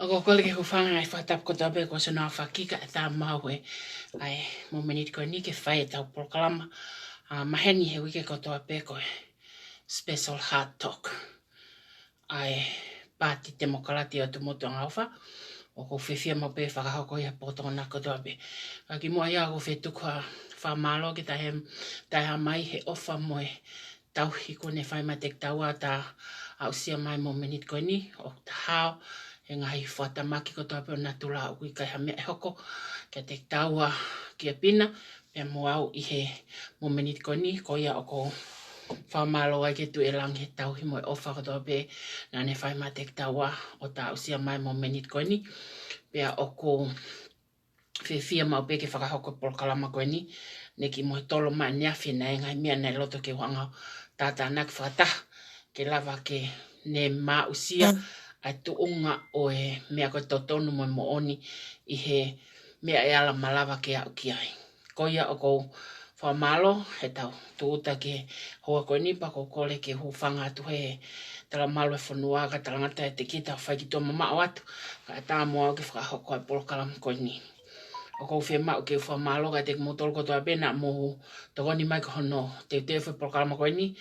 Ako kole ke hufanga ai whatap ko tabe ko sa nga whakika e tā maue ai mo menit ko ni ke whai tau proklama maheni he wike ko toa pe ko special hard talk ai pati demokrati o tu moto ngaufa o ko fefia mo pe whakahoko ia poto na ko toa pe ki mua ia ko fetu kwa whamalo ki tahe mai he ofa moe tau hiko ne whai matek taua ta au sia mai mo menit ko ni o ta hao e ngai whatamaki ko toa pe o natula au i kai hamea e hoko kia te taua kia pina pe mo au i he mo menit ko ni ko ia o ko whamalo ai ke tu e lang he tau hi mo e ofa ko toa pe na ne whai matek taua o ta au sia mai mo menit ko ni pe o ko fia mau pe ke whakahoko polkalama ko ni ne ki mo tolo mai niafi na e ngai mea nei loto ke wanga tata nak whata ke lava ke ne ma usia ai tu unga o e mea koe totonu mo mooni i he mea e ala malava ke au ki ai. Ko ia o kou whamalo he tau tuuta ke hoa koe nipa ko kole ke hufanga atu he tala malo e whanua ka tala ngata e te kita whai ki tō mama o atu ka e tā mua ke whakahoko ai polokalam koe ni. O kou whea mau ke whamalo ka te kumutolo ko toa pena mohu tokoni mai ko hono te whai polokalama koe ni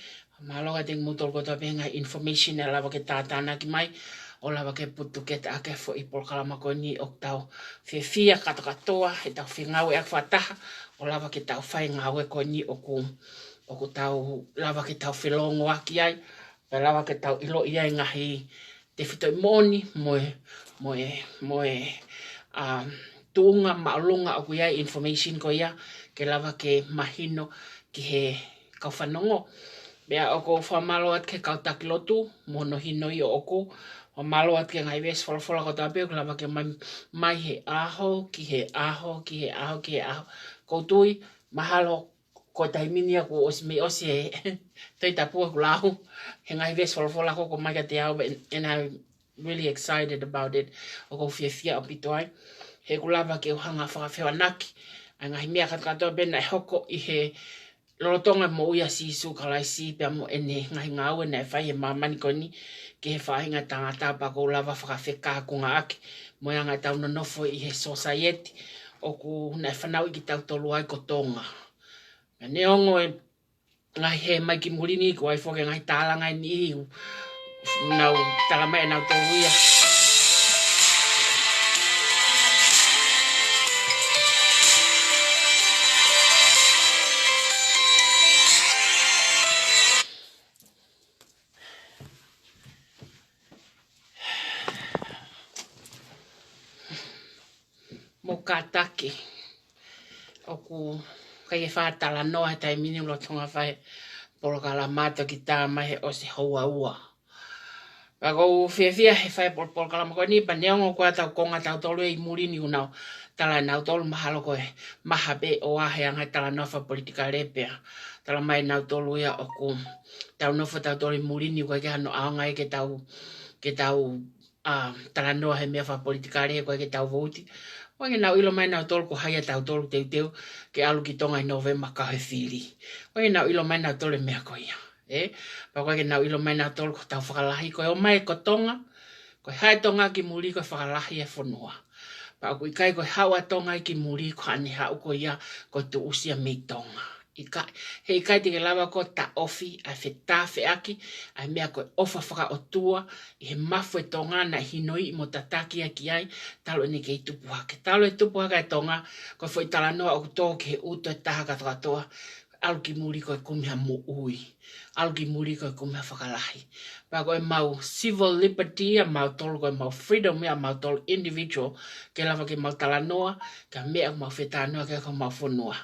malo ka te kumutolo ko toa pena information e lava ke tātana ki mai o lava ke putu ke ta ake fo i polkalama ko ni o tau fia katoa e tau ngau e akwataha o lava ke tau whai ngau e ko ni o ku tau lava ke tau whilongo aki ai pe lava ke tau ilo ia e ngahi te whito i moni moe tuunga maulunga o ku iai information ko ia ke lava ke mahino ki he kauwhanongo bea o ko whamalo at ke kautakilotu mono hino i o oku o malo at ke ngai ves fola ko tape ko lava ke mai he aho ki he aho ko tui mahalo ko taiminia ko osme osie toi tapua ko lahu he ngai ves fola ko mai ka te au and I'm really excited about it o ko fia o pitoi he ko lava ke hanga whakawhewa naki a ngai mea katoa bena hoko i he lolotonga mo ia sisu kalai si pe mo ene ngai ngau na fai he mamani ko ni ke he whahinga tangata pa ko lava whakawheka kunga aki mo ia ngai tau nofo i he society o ku na whanau i ki tau tolu ai ko tonga. Ne ongo e ngai he mai ki murini ko ai whoke ngai tāla ngai ni iu nau talamai nau tolu ia. Mo kataki o ku kai e whātala noa tai mini lo tonga whai polokala mato ki tā mai o se hoa ua. Ako fia he whai polokala mako ni pa neongo kua tau konga tau tolu e muri ni unau tala nau tolu mahalo koe maha be o ahe angai tala nofa politika lepea. Tala mai nau tolu ia o ku tau nofa tau tolu i muri ni koe ke hano aongai ke tau tala noa he mea wha politika lepea koe ke tau vouti. Wange nau ilo mai nau tolu ko haia tau tolu teu ke alu ki tonga i November ka he whiri. Wange nau ilo mai nau tolu mea ko ia. Pa wange nau ilo mai nau tolu ko tau whakalahi ko e o mai ko tonga. Ko hai tonga ki muri ko whakalahi e whanua. Pa ko ikai ko hawa tonga ki muri ko ane hau ko ia ko tu usia mei tonga. He ikai te ke lava ko ta ofi a whetā whiaki a mea koe ofa whaka o tua i he mafu e tonga na hinoi i mo tataki a ki ai talo ene ke i tupuhake. Talo e tupuhake e tonga koe fwoi tala noa o kutoa ke he uto e taha katoa alu ki muri koe kumiha mo ui. Alu ki muri koe kumiha whakalahi. Pa koe mau civil liberty a mau tolu koe mau freedom a mau tolu individual ke lava ke mau tala noa ka mea mau whetā noa ke ko mau whanua.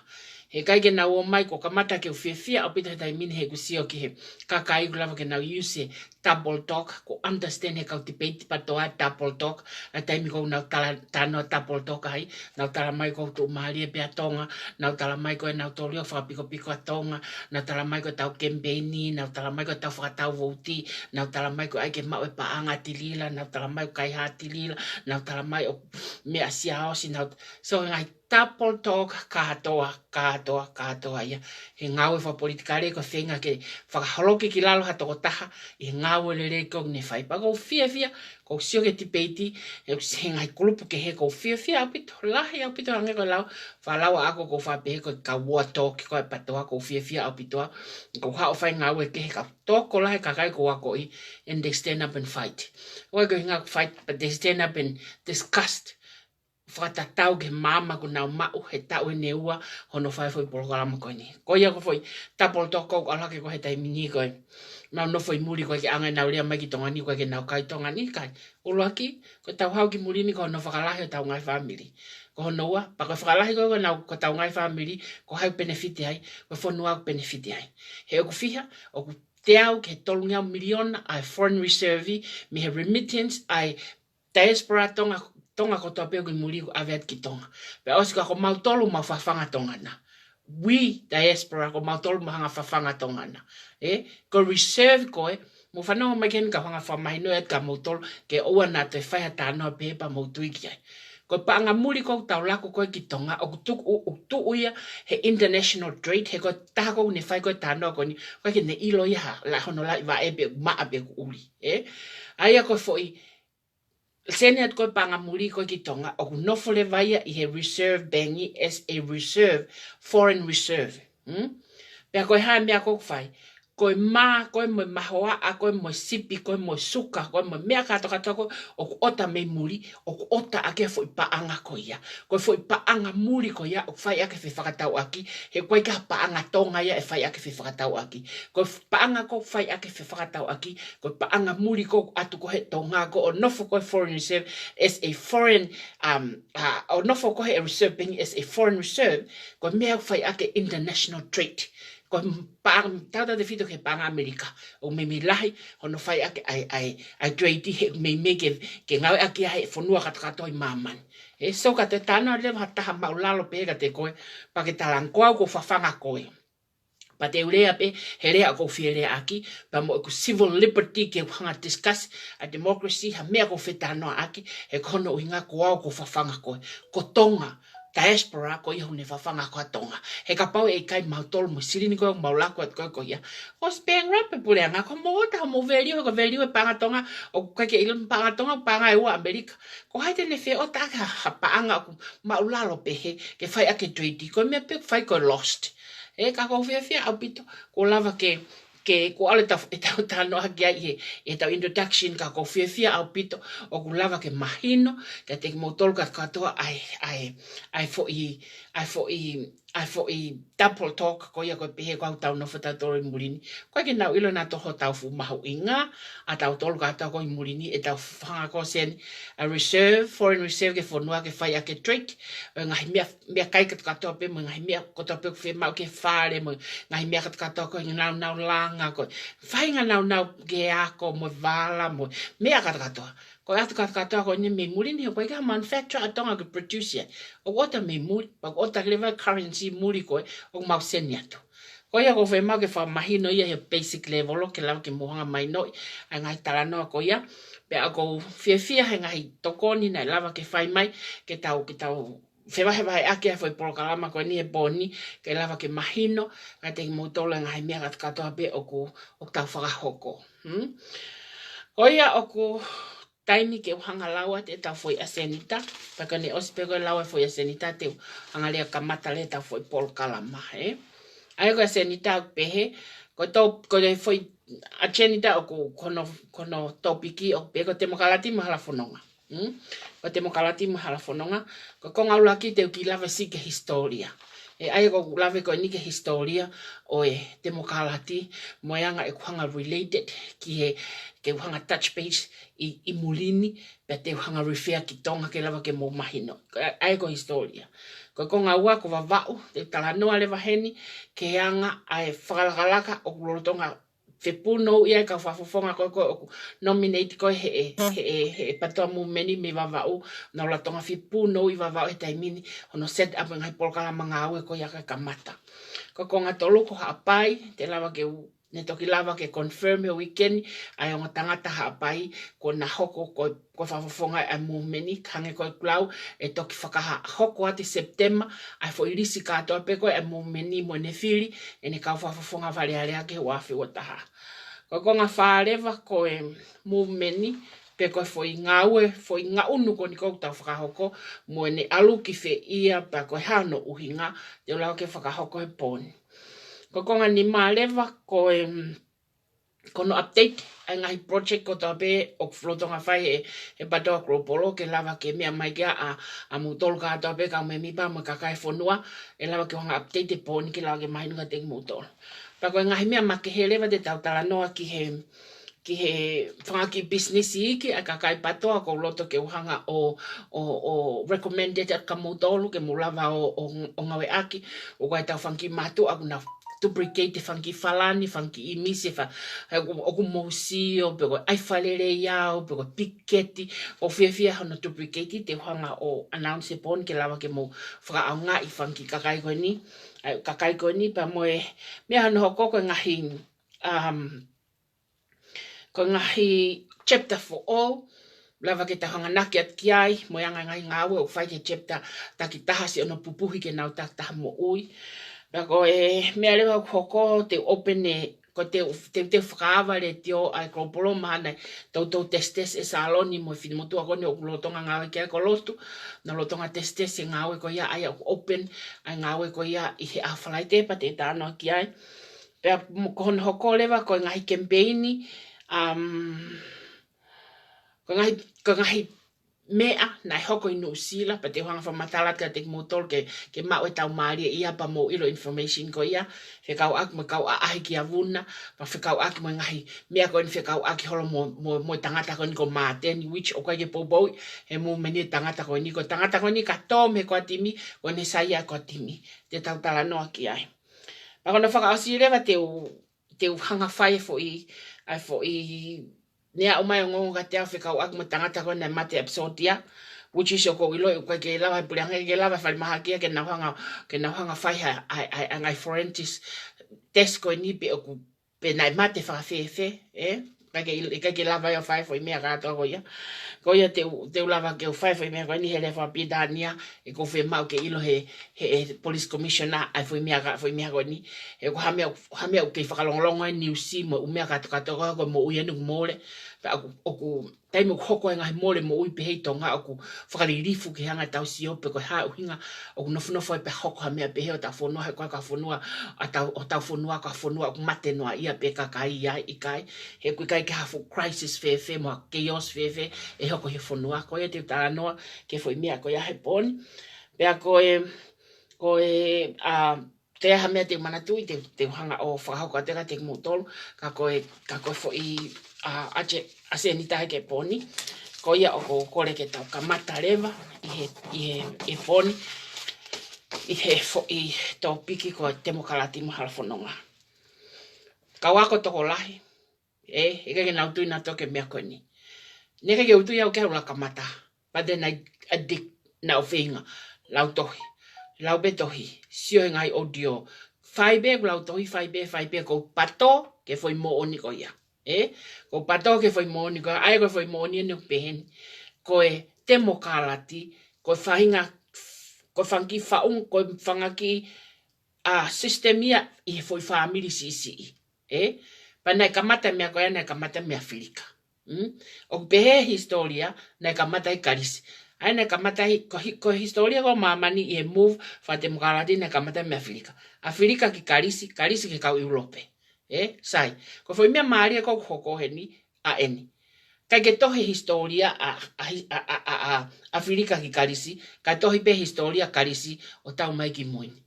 He kai ke nau o mai ko kamata ke uwhewhia o pita tai mini he kusio ki he kakai ku lava ke nau use double talk ko understand he kau debate patoa double talk a taimi ko nau tano double talk ai nau tala mai ko tu mahali e pia tonga nau tala mai ko e nau tolio whakapiko piko a tonga nau tala mai ko tau campaigni nau tala mai ko tau whakatau vouti nau tala mai ko ai ke mau e paanga tilila nau tala mai ko kai ha tilila nau tala mai o mea siaosi nau so ngai Tapol talk katoa ia. He ngau e wha politikare ko whenga ke whakaholoki ki lalo hato ko taha i ngau e lere ko ne whai. Pa ko fia, ko sio ke tipeiti, he ngai kulupu ke he ko fia apito, lahi apito ange ko lau, whalawa ako ko whapehe ko ka ua tōki ko e patoa ko fia apitoa, ko hao whai ngau e ke he ka tōko lahi kakai ko wako i, and they stand up and fight. Oi ko hinga fight, but they stand up and discussed. Whakatatau ke mama ko nau mau he tau e neua hono whai foi programa ko ni. Ko ia ko foi tapol toko alake ko he tai mini ko. Nau no foi muri ko ke anga nau rea mai ki tonga ni ko ke nau kai tonga ni kai. Uluaki ko tau hau ki muri ni ko no whakalahi o tau ngai family. Ko hono ua, pa ko whakalahi ko nau ko tau ngai family ko hau benefiti ai, ko whanua benefiti ai. He oku fiha, oku te au ke tolunga miliona ai foreign reserve, mi he remittance ai diaspora tonga ko toa peo ki muri ko avet ki tonga. Pe osika ko mautolu ma whawhanga tonga na. We, diaspora, ko mautolu ma hanga whawhanga tonga na. Ko reserve koe, mo whanau mai ken ka hanga whamahino et ka mautolu ke oua na te whaiha tānoa pepa mautui ki ai. Ko paanga muri ko tau lako koe ki tonga, o tu uia he international trade, he ko taha ko ne whai koe tānoa ko ni, koe ke ne ilo ia la hono la iwa ebe maa be uli. Aia koe fo i, sene at koe panga muri koe ki tonga, o ku nofo le vaia i he reserve bangi as a reserve, foreign reserve. Pea koe hae mea koe whai, koe maa, koe mo mahoa, a koe mo sipi, koe mo suka, koe mo mea katoa o ku ota me muri, o ku ota ake fo i paanga koe ia. Koe fo i paanga muri koe ia, o whai ake whi whakatau aki, he koe ka paanga tonga ia e whai ake whi whakatau aki. Koe paanga ko whai ake whi whakatau aki, koe paanga muri ko atu ko he tonga ko o nofo koe foreign reserve as a foreign, o nofo ko he reserve being as a foreign reserve, koe mea whai ake international trade. Ko tata de fito ke panga Amerika o me lahi hono fai ake ai trade he me ke ngau ake ai fonua katato i maman e so ka te tana le hata maulalo pe ka te koe pa ke talankoa ko fafanga koe pa te urea pe he rea ko fiere aki pa mo ko civil liberty ke hanga discuss a democracy ha mea ko fetano aki he kono inga ko fafanga koe ko tonga diaspora ko ia hune whawhanga ko tonga. He ka pau e kai mautolo mo sirini ko maulako at ko ia. Ko spang rap e pureanga ko mo ta mo value ko value e panga tonga o ka ke ilum panga tonga panga e wa Amerika. Ko haite ne fe o ta ka panga ko maulalo pe he ke fai ake trade ko me pe fai ko lost. E ka ko fe au pito ko lava ke ko ale ta no hakia e ta introduction ka ko fia au pito o ku lava ke mahino ke te motol ka toa ai fo i double talk ko ia ko pe ko tau no fota to murini ko ke na ilo na to tau fu mahu inga a tau tol ka tau ko murini e tau fanga ko sen a reserve foreign reserve ke fo noa ke fai ake trick ngai mea kai ka to pe ngai mea ko to pe fe mau ke fare mo ngai mea ka to ko na lang ko fai nga nau ge ako mo vala mo mea kata ko atu kata ko ni me muri ni ko ka manufacture atonga ko produce o wata me muri pa o ta leva currency muri ko o mau seniato ko ia ko fe ma ke fa mahino ia he basic level ke la ke mohanga mai no ngai tala no ko ia pe ako fia ngai tokoni na lava ke fai mai ke tau fe vai ake foi programa ko ni e boni ke lava ke mahino ka te motola ngai mea kata be o tau whakahoko ko ia o ku taimi ke hanga lawa te ta foi asenita pa ka ne ospego lawa foi asenita te hanga le kamata le ta foi pol kalama ai ko asenita pehe ko le foi asenita o kono topiki o pe ko te mokalati mahala fononga ko te mokalati mahala fononga ko ngaula ki te ki lava si ke historia ai ko lave ko ni ke historia o te mokalati moyanga e hanga related ki he ke hanga touch base i mulini pe te hanga refer ki tonga ke lava ke mo mahino ai ko historia ko ngaua ko vavau te talanoa le vaheni ke anga ai whakalaka o tonga fe puno ia ka fafofonga ko nominate ko he patoa mu meni me vavau na la tonga fe puno i vavau e taimini ono set up ngai polkala manga au ko ia ka kamata ko nga tolu ko hapai te lava ke Ne toki lava ke confirm he weekend ai o tangata hapai ko na hoko ko fafonga e mumeni kange ko klau e toki whakaha hoko ati September ai fo irisi katoa peko e mumeni mo ne fili e ne kau fafonga vale ale ake wafi o taha. Ko konga whaareva ko e mumeni peko foi ngā unu ko ni kou tau whakahoko mo ne alu ki fe ia pa ko hano uhinga te lau ke whakahoko he poni. Ko konga ni maaleva ko kono update ai ngahi project ko tape o flotonga whai e patoa kropolo ke lava ke mea mai kia a mutolo ka tape ka me mipa mo kakai whonua e lava ke wanga update e poni ke lava ke mahinunga te mutolo. Pako e ngahi mea ma ke he lewa te tautala noa ki he whangaki business iki a kakai patoa ko loto ke uhanga o recommended at ka mutolo ke mulava o ngawe aki o kai tau whanki matu aku na duplicate funky falani funky imisi fa o mosi o pego ai falere ya o pego piketi o fia hono duplicate te hanga o announce pon ke lava ke mo fra nga I funky kakai ko ni pa mo me hano hoko ko ngahi chapter for all lava ke tahanga naki at kiai mo yanga ngawe o fai ke chapter takitahasi ono pupuhi ke nau tak mo ui. Ko mea lewa hoko te open ko te whakawa le teo ai kropolo mahana tau testes e saloni mo whini motua kone o lotonga ngawe kia ko lotu na lotonga testes e ngawe ko ia ai open ai ngawe ko ia I he awhalai te pa te tānoa ki ai. Pea kohon hoko lewa ko ngahi campaigni ko ngahi mea nai hoko I New Zealand pa te hanga whamatala ka te motol ke mau e tau maari ia pa mo ilo information ko ia whekau aki mo kau ahi ki a wuna pa whekau aki mo ngahi mea ko in whekau aki holo mo tangata ko ni ko māteni which o kai ke pobou he mo meni tangata ko ni ka tom he ko atimi ko ne saia ko atimi te tau tala noa ki ai pa kono whakaosi rewa te hanga whai fo I nea o mai o ngongo ka te au whekau aku mo tangata ko na mate episodia which is o ko ilo ko ke lava pulianga ke lava whai maha kia ke nauhanga whai ai ngai forensics test ko ni pe o pe nai mate whakawhewe ke lava o whai fo I mea katoa ko ia te lava ke o whai fo I mea ko ni he lewa pidania e ko whe mau ke ilo he police commissioner ai fo I mea ko ni e ko hamea o ke whakalongolongo e New Zealand mo umea katoa ko mo uianu mole oku taimo hoko e ngahi mole mo ui pehei tonga oku whakaririfu ke hanga tau siope ko haa uhinga oku nofunofo e pe hoko ha mea pehe o tau whonua he koe ka whonua o tau whonua ka whonua oku mate noa ia pe kakai ia I kai he kui kai ke hafu crisis whewhe mo chaos whewhe e hoko he whonua koe te utara noa ke whoi mea koe ahe poni pea koe te aha mea te manatui te hanga o whakahoko ateka te mutolu ka koe whoi ase ni tahe ke poni ko ia o ko kore ke tau kamata rewa I he poni I he I tau piki ko temokalati mahal whanonga ka wako toko lahi e ke nautui na toke mea koe ni neke ke utui au ke hau la kamata but then I adik na o whinga lau tohi lau betohi sio ngai audio faibe lau tohi faibe ko pato ke foi mo oni ko ia ko pato ke foi mo ni ko ai ko foi mo ni no pen ko temokalati ko fahinga ko fangi faung ko fangaki systemia I foi family sisi pana kamata mea ko na kamata mea Afrika o pehe historia na kamata I karisi ai na kamata ko historia ko mamani I move fa temokalati na kamata mea Afrika ki karisi ki kau Europe sai ko foi mea maria ko hoko heni a eni kai ke tohe historia a Afrika ki karisi ka tohe pe historia karisi o tau mai ki moini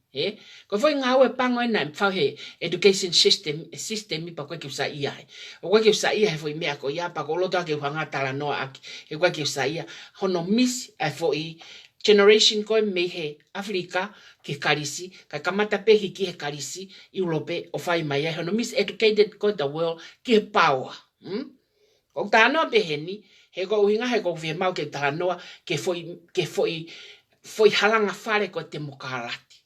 ko foi ngawe pango na fa he education system mi pa ko ke usa ia o ko ke usa ia foi mea ko ia pa ko lo ta ke hanga tala no aki e ko ke usa ia hono miss foi generation ko me he Afrika ke karisi ka kamata pe ki he karisi Europe o fai mai hono miss educated ko the world ke power o tano pe heni he ko uhinga he ko ve mau ke tano ke foi halanga fare ko temokalati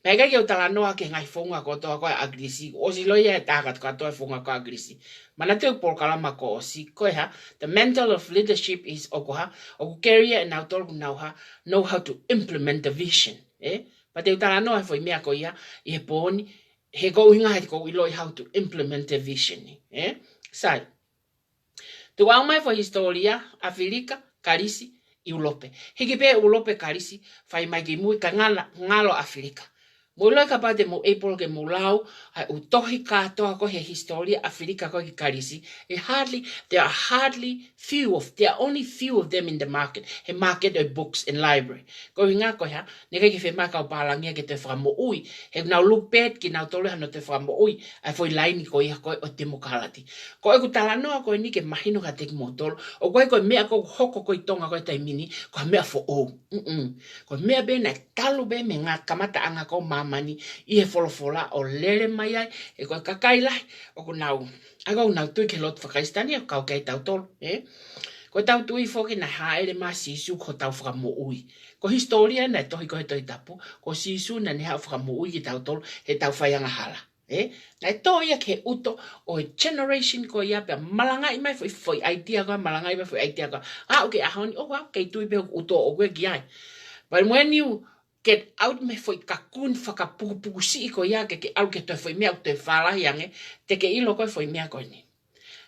Mega ke utala noa ke ngai fonga ko toa ko agrisi. O si loia takat ko toa fonga ko agrisi. Mana te por kalama ko si ko ha. The mental of leadership is okoha. Oku carrier and autor ha know how to implement the vision. Pa te utala noa foi mea ko ia I poni he ko hinga he ko iloi how to implement the vision. Sai. Tu au mai foi historia Afrika karisi I ulope. Hiki pe ulope karisi fai mai ki mui ka ngalo Afrika. Mulai kapate mo April ke mulau ai utohi katoa ko he historia Afrika ko ki karisi. There are hardly only few of them in the market. He market of books in library. Ko hinga ko ha neka ki fe maka o palangia ke te whamo ui. He nau lupet ki nau tole hano te whamo ui. Ai foi laini ko ia ko o te mokalati. Ko e kutala noa ko ni ke mahino ka te motolo. O ko mea ko hoko ko I tonga ko taimini ko mea fo o. Ko mea be na talu be me ngā kamata anga ko mamani I he folofola o lere mai ai e ko kakai lai o ko nau aga nau tui ke lot whakaistani o kau kei tau tolu ko tau tui foki na haere ma sisu ko tau whakamo ui ko historia na tohi ko he toi tapu ko sisu na ne hau whakamo ui ki tau tolu he tau whaianga hala na toia ke uto o generation ko ia pe malanga I mai foi idea ko malanga I mai foi idea ko okay ahoni o wa kei tui pe uto o ko ki ai but when you get out me foi kakun whakapukupuku si ko ia ke au ke toi foi mea te whalahi ange te ke ilo ko foi mea ko ni.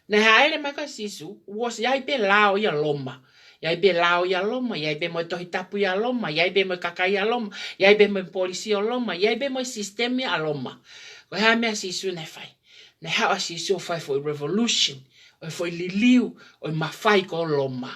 Na haere mai ka sisu was iai pe lao ia loma. Iai pe lao ia loma, iai pe mo tohi tapu ia loma, iai pe mo kakai ia loma, iai pe mo polisi ia loma, iai pe mo sistemi ia loma. Ko hea mea sisu ne fai. Ne hawa sisu fai foi revolution, o foi liliu, o mawhai ko loma.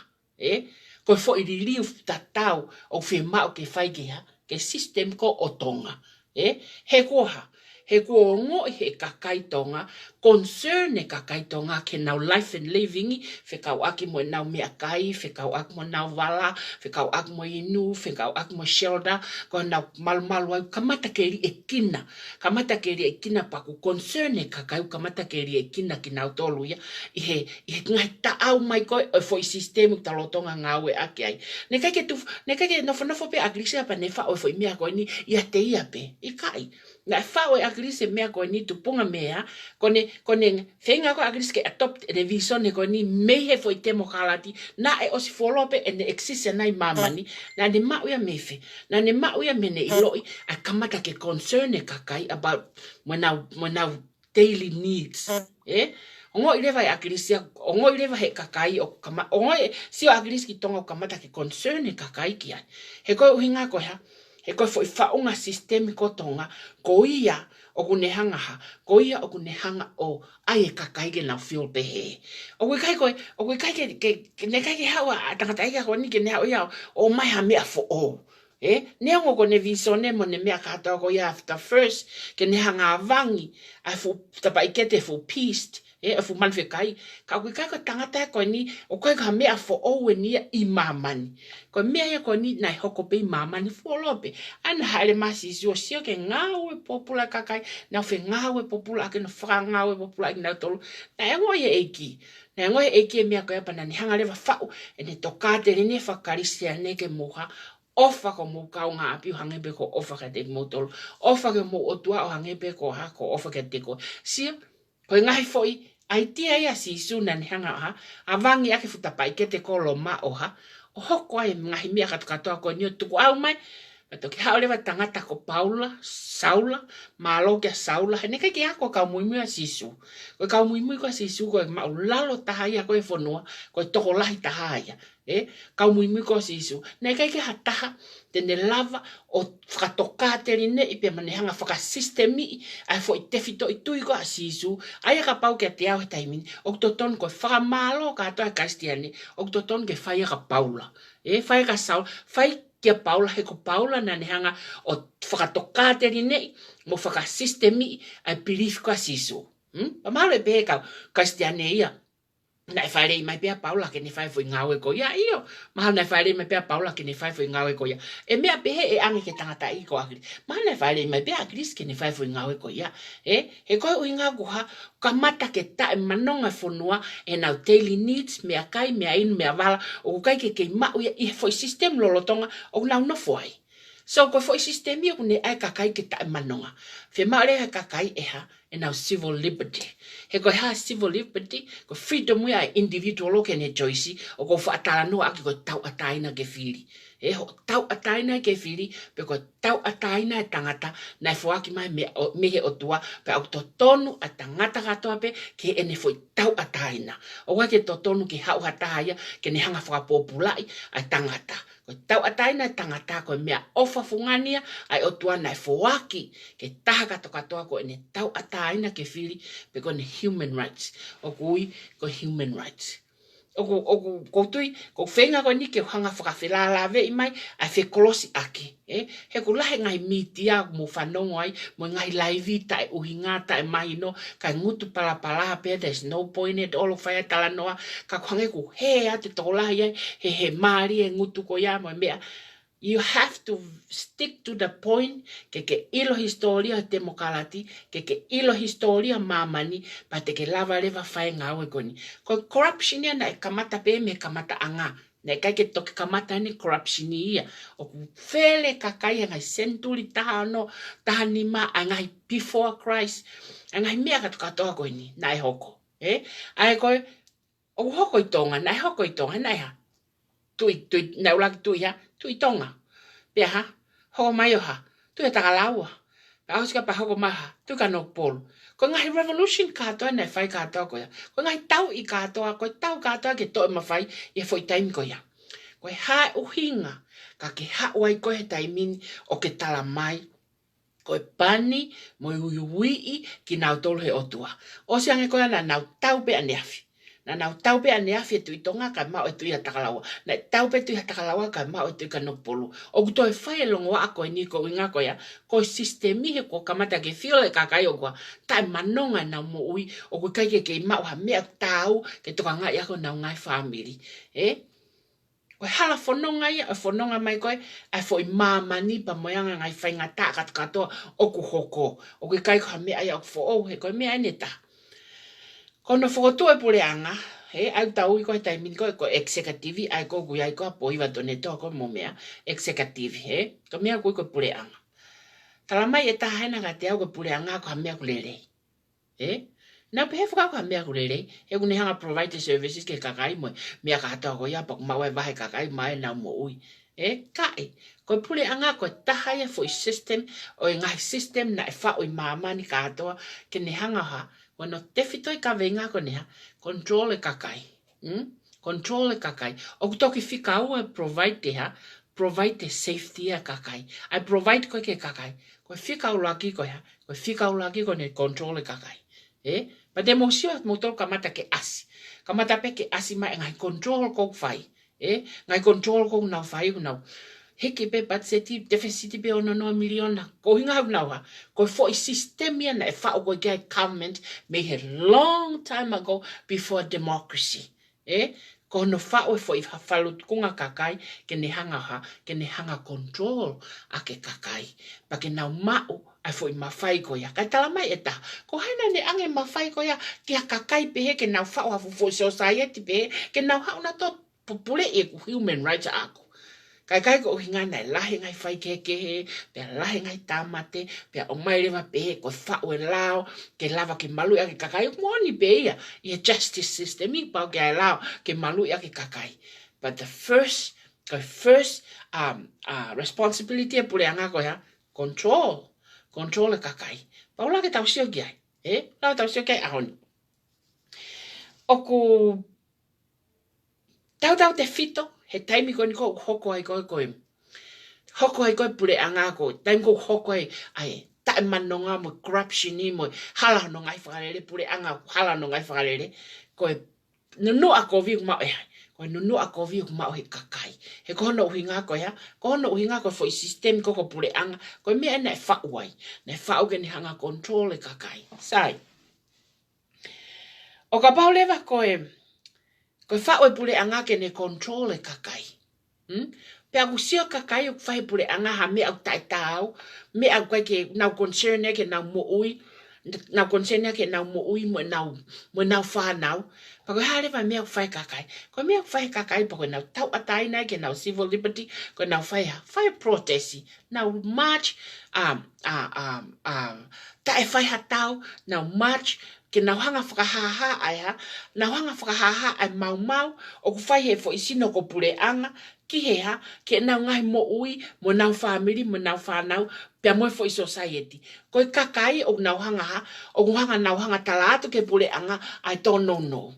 Ko foi liliu tatau o whimau ke fai ke ha. Ke system ko o tonga. He koha. He ko ngo he kakai tonga. Concern e kakai tonga ke nau life and living. Whekau aki mo nau mea kai. Whekau aki mo nau wala. Whekau aki mo inu. Whekau aki mo shelter. Ko nau malu au. Kamata ke ri e kina. Kamata ke ri e kina paku. Concern e kakai. Kamata ke ri e kina ki nau tolu ia. I he ngai ta au mai koe. O foi system ta lotonga ngau e aki ai. Ne kai ke nofo pe agrisi apa ne fa o foi mea koe ni. Ia te ia pe. I kai. Na fa o agrisi mea koe ni tupunga mea. Kone whenga ko agrisi ke adopt e vision e koe ni. Mehe foi te mokalati. Na e osi folope e ne existe nai mamani. Na ne mauia mefe. Na ne mauia mene iloi. A kamata ke concern e kakai about when our daily needs. Ongo ilewa e agrisi. Ongo ilewa he kakai. Ongo si o agrisi ki tonga o kamata ke concern e kakai ki ai. He koe uhinga koe ha. He koe foi whaunga sistemi ko tonga. Ko ia o kunehanga ha. Ko ia o kunehanga o ai e kakai ke nau feel pehe. O koe kai koe. O koe kai ke ne kai ke hawa. Tangata ika koe ni ke ne hao ia o mai ha mea fo o. Ne ongo ko ne visone mo ne mea katoa ko ia after first. Ke ne hanga avangi. A fu tapa ikete fu peace. A fu manfe kai. Ka koe kai ko tangata ko ni. O koe ka mea fo o e ni I mamani. Ko mea ia ko ni nai hoko pe I mamani fu lope. Ana haere masi si o sio ke ngau e popula kakai. Na fe ngau e popula ake no whaka ngau e popula ake na tolu. Na engo ia eiki. Na engo ia eiki e mea koe apa na ni hanga lewa whau. E ne tokate ne ne whakarisi a ne ke moha. Ofa ko mo kau ngā api hangepe ko ofa ka te motolo. Ofa ke mo otua o hangepe ko ha ko ofa ka te ko. Sia, koe ngai foi, aitia ia si suna ni hanga ha. Avangi ake futapai ke te kolo ma o ha. O hoko ai ngahi mea katukatoa ko nio tuku au mai. Mato ki haolewa tangata ko Saula, malo kia Saula. Hene kai ki ako kau muimui a sisu. Koe kau muimui ko a sisu koe mau lalo tahaya koe whanua. Koe toko lahi tahaya. Kau muimui ko a sisu. Ne kai ki hataha. Tene lava o whakatokateri ne ipe manehanga whakasistemi. Ai fo I tewhito I tui ko a sisu. Ai ka pau kia te au he taimini. O toton koe whakamalo ka atoa Kristiane. O toton ke whai ka Paula. Whai ka Saula. Whai kia Paula he ko Paula na nehanga o whakatokateri nei mo whakasistemi ai belief ko a sisu. Pamalo e pehe kau Kristiane ia. Na whaere I mai pia Paula ke ne whae fwy ngau e ko ia iyo. Mahal na whaere I mai pia Paula ke ne whae fwy ngau e ko ia. E mea pehe e ange ke tangata I ko akiri. Mahal na whaere I mai pia Chris ke ne whae fwy ngau e ko ia. He koe ui ngā kuha kamata ke ta e manonga whonua e nau daily needs, mea kai, mea inu, mea wala. O kai ke kei mau ia I fwy system lolotonga o nau nofo ai. So ko foi sistemi ko ne ai kakai ke ta manonga. Fe mare ha kakai e ha e nau civil liberty. He ko ha civil liberty ko freedom ya individual ke ne choice o ko fa atala no aki ko tau ataina ke fili. E ho tau ataina ke fili pe ko tau ataina e tangata na fo aki mai me he o tua pe au to tonu a tangata katoa pe ke ene foi tau ataina. O wa ke to tonu ke hau hataya ke ne hanga fa populai a tangata. Tau ataina tangata ko mea ofa fungania ai o tuana e foaki ke taha katoa ko ene tau ataina ke fili pe ko ne human rights o kui ko human rights o tui ko fenga ko ni ke hanga whakawhela lawe i mai a fe kolosi ake he ko lahe ngai mitia mo whanongo ai mo ngai laivi tae uhinga tae mai no ka ngutu pala pe there's no point at all of fire tala noa ka kwange ko he ate tolahi ai he mari e ngutu ko ya mo mea. You have to stick to the point ke ilo historia demokalati ke ilo historia mamani pa te ke lava leva fai ngau e koni. Ko corruption ya na e kamata pe me kamata anga. Na kai ke toke kamata ni corruption ia. O ku fele kakai ngai senturi taha no taha ni ma ngai before Christ. Ngai mea katoa ko ni na e hoko. Ai ko o hoko i tonga na e hoko i tonga na ha. Tui na ulaki tui ha. Tui tonga. Pea ha, hoko mai o ha, tu e takalaua. Pea hauska pa hoko mai ha, tu ka nok polo. Ko ngahi revolution katoa na fai katoa ko ya. Ko ngahi tau i katoa, ko tau katoa ke to e mawhai e foi taimi ko ya. Ko e hae uhinga, ka ke hawai ko he taimini o ke tala mai. Ko e pani mo i uiui ki nau tolu he otua. O si ange ko ya na nau tau pe aneafi. Na nau tau pe ane afi tu itonga ka mau e tu ia takalawa. Na tau pe tu ia takalawa ka mau e tu ka nopolu. O kuto e whae longo ako e ni ko inga ko ya. Ko sistemi he ko kamata ke whiole kakai o kua. Tai manonga na mo ui. O ku kai ke mau ha mea tau ke toka ngai ako na ngai family. Ko hala whanonga ia. Whanonga mai koe. Ai fo i mamani pa moyanga ngai whainga ta katoa o ku hoko. O ku kai ko ha mea ia o fo o he koe mea ene ta. Kono whakotu e pule anga, au tau i koe taimini ko executive, ai ko kui ai koe po iwa tone toa ko mo mea executive, ko mea kui ko pule anga. Tala mai e taha hena ka te au ko pule anga ko ha mea kulele. Nau pehe whakau ko ha mea kulele, he kune hanga provide services ke kakai mo, mea ka hatoa ko ia pak mawe vahe kakai mai nau mo ui. Kai, ko pule anga ko taha ia fo i system, o i ngai system na e whao i mamani ka hatoa, ke ne hanga ha, Wano te whitoi ka venga ko neha, control e kakai. Control e kakai. O kutoki whika ua provide te ha, provide te safety e kakai. I provide koe ke kakai. Koe whika ulaki ko ha, koe whika ulaki ko ne control e kakai. Pa te mosio mo tol kamata ke asi. Kamata pe ke asi mai ngai control ko whai. Ngai control ko nau whai nau. Heke pe patseti deficit pe ono no miliona ko hinga nawa ko for systemia na fa o get government made a long time ago before democracy ko no fa o for ifa falut kunga kakai ke ne hanga control ake kakai pa ke na mau ai foi mafai ko ya ka tala mai eta ko haina ne ange mafai ko ya ke kakai pe ke na fa o for society pe ke na ha una to popule e human rights ako kai ko hinga na lahi ngai fai ke pe lahi ngai tamate pe o mai leva pe ko fa o lao ke lava ke malu ya ke kakai mo ni pe ya justice system i pa ke lao ke malu ya ke kakai but the first responsibility e pule anga ko ya control e kakai pa ola ke tau sio kia la tau sio kia ahon oku tau te fito he taimi ko ni ko hoko ai ko pule anga ko taimi ko hoko ai ta manonga mo corruption ni mo hala no ngai whakarere pule anga hala no ngai whakarere ko no ako vi ma ko no ako vi ma he kakai he ko no hinga ko ya ko no hinga ko foi system ko pule anga ko me na fa wai na fa o ke ni hanga control e kakai sai o ka pauleva ko ko fa o pule anga ke ne control e kakai. Pe aku sio kakai o fa pule anga ha me au tai tau, me au ke na concern ke na mo ui, nau concern ke nau mo ui mo nau whanau. Pa koe hare vai mea whai kakai. Koe mea whai kakai pa koe nau tau ataina ke nau civil liberty, koe nau whai protesti. Nau march, tae whai hatau, nau march, ke nau hanga whakahaha ai ha, nau hanga whakahaha ai mau, o ku whai he fo isino ko pure anga, ki he ha, ke nau ngai mo ui, mo nau family, mo nau whanau, pia moe fo i society. Koe kakai o nau hanga ha, o ku hanga nau hanga talatu ke pure anga, I don't know.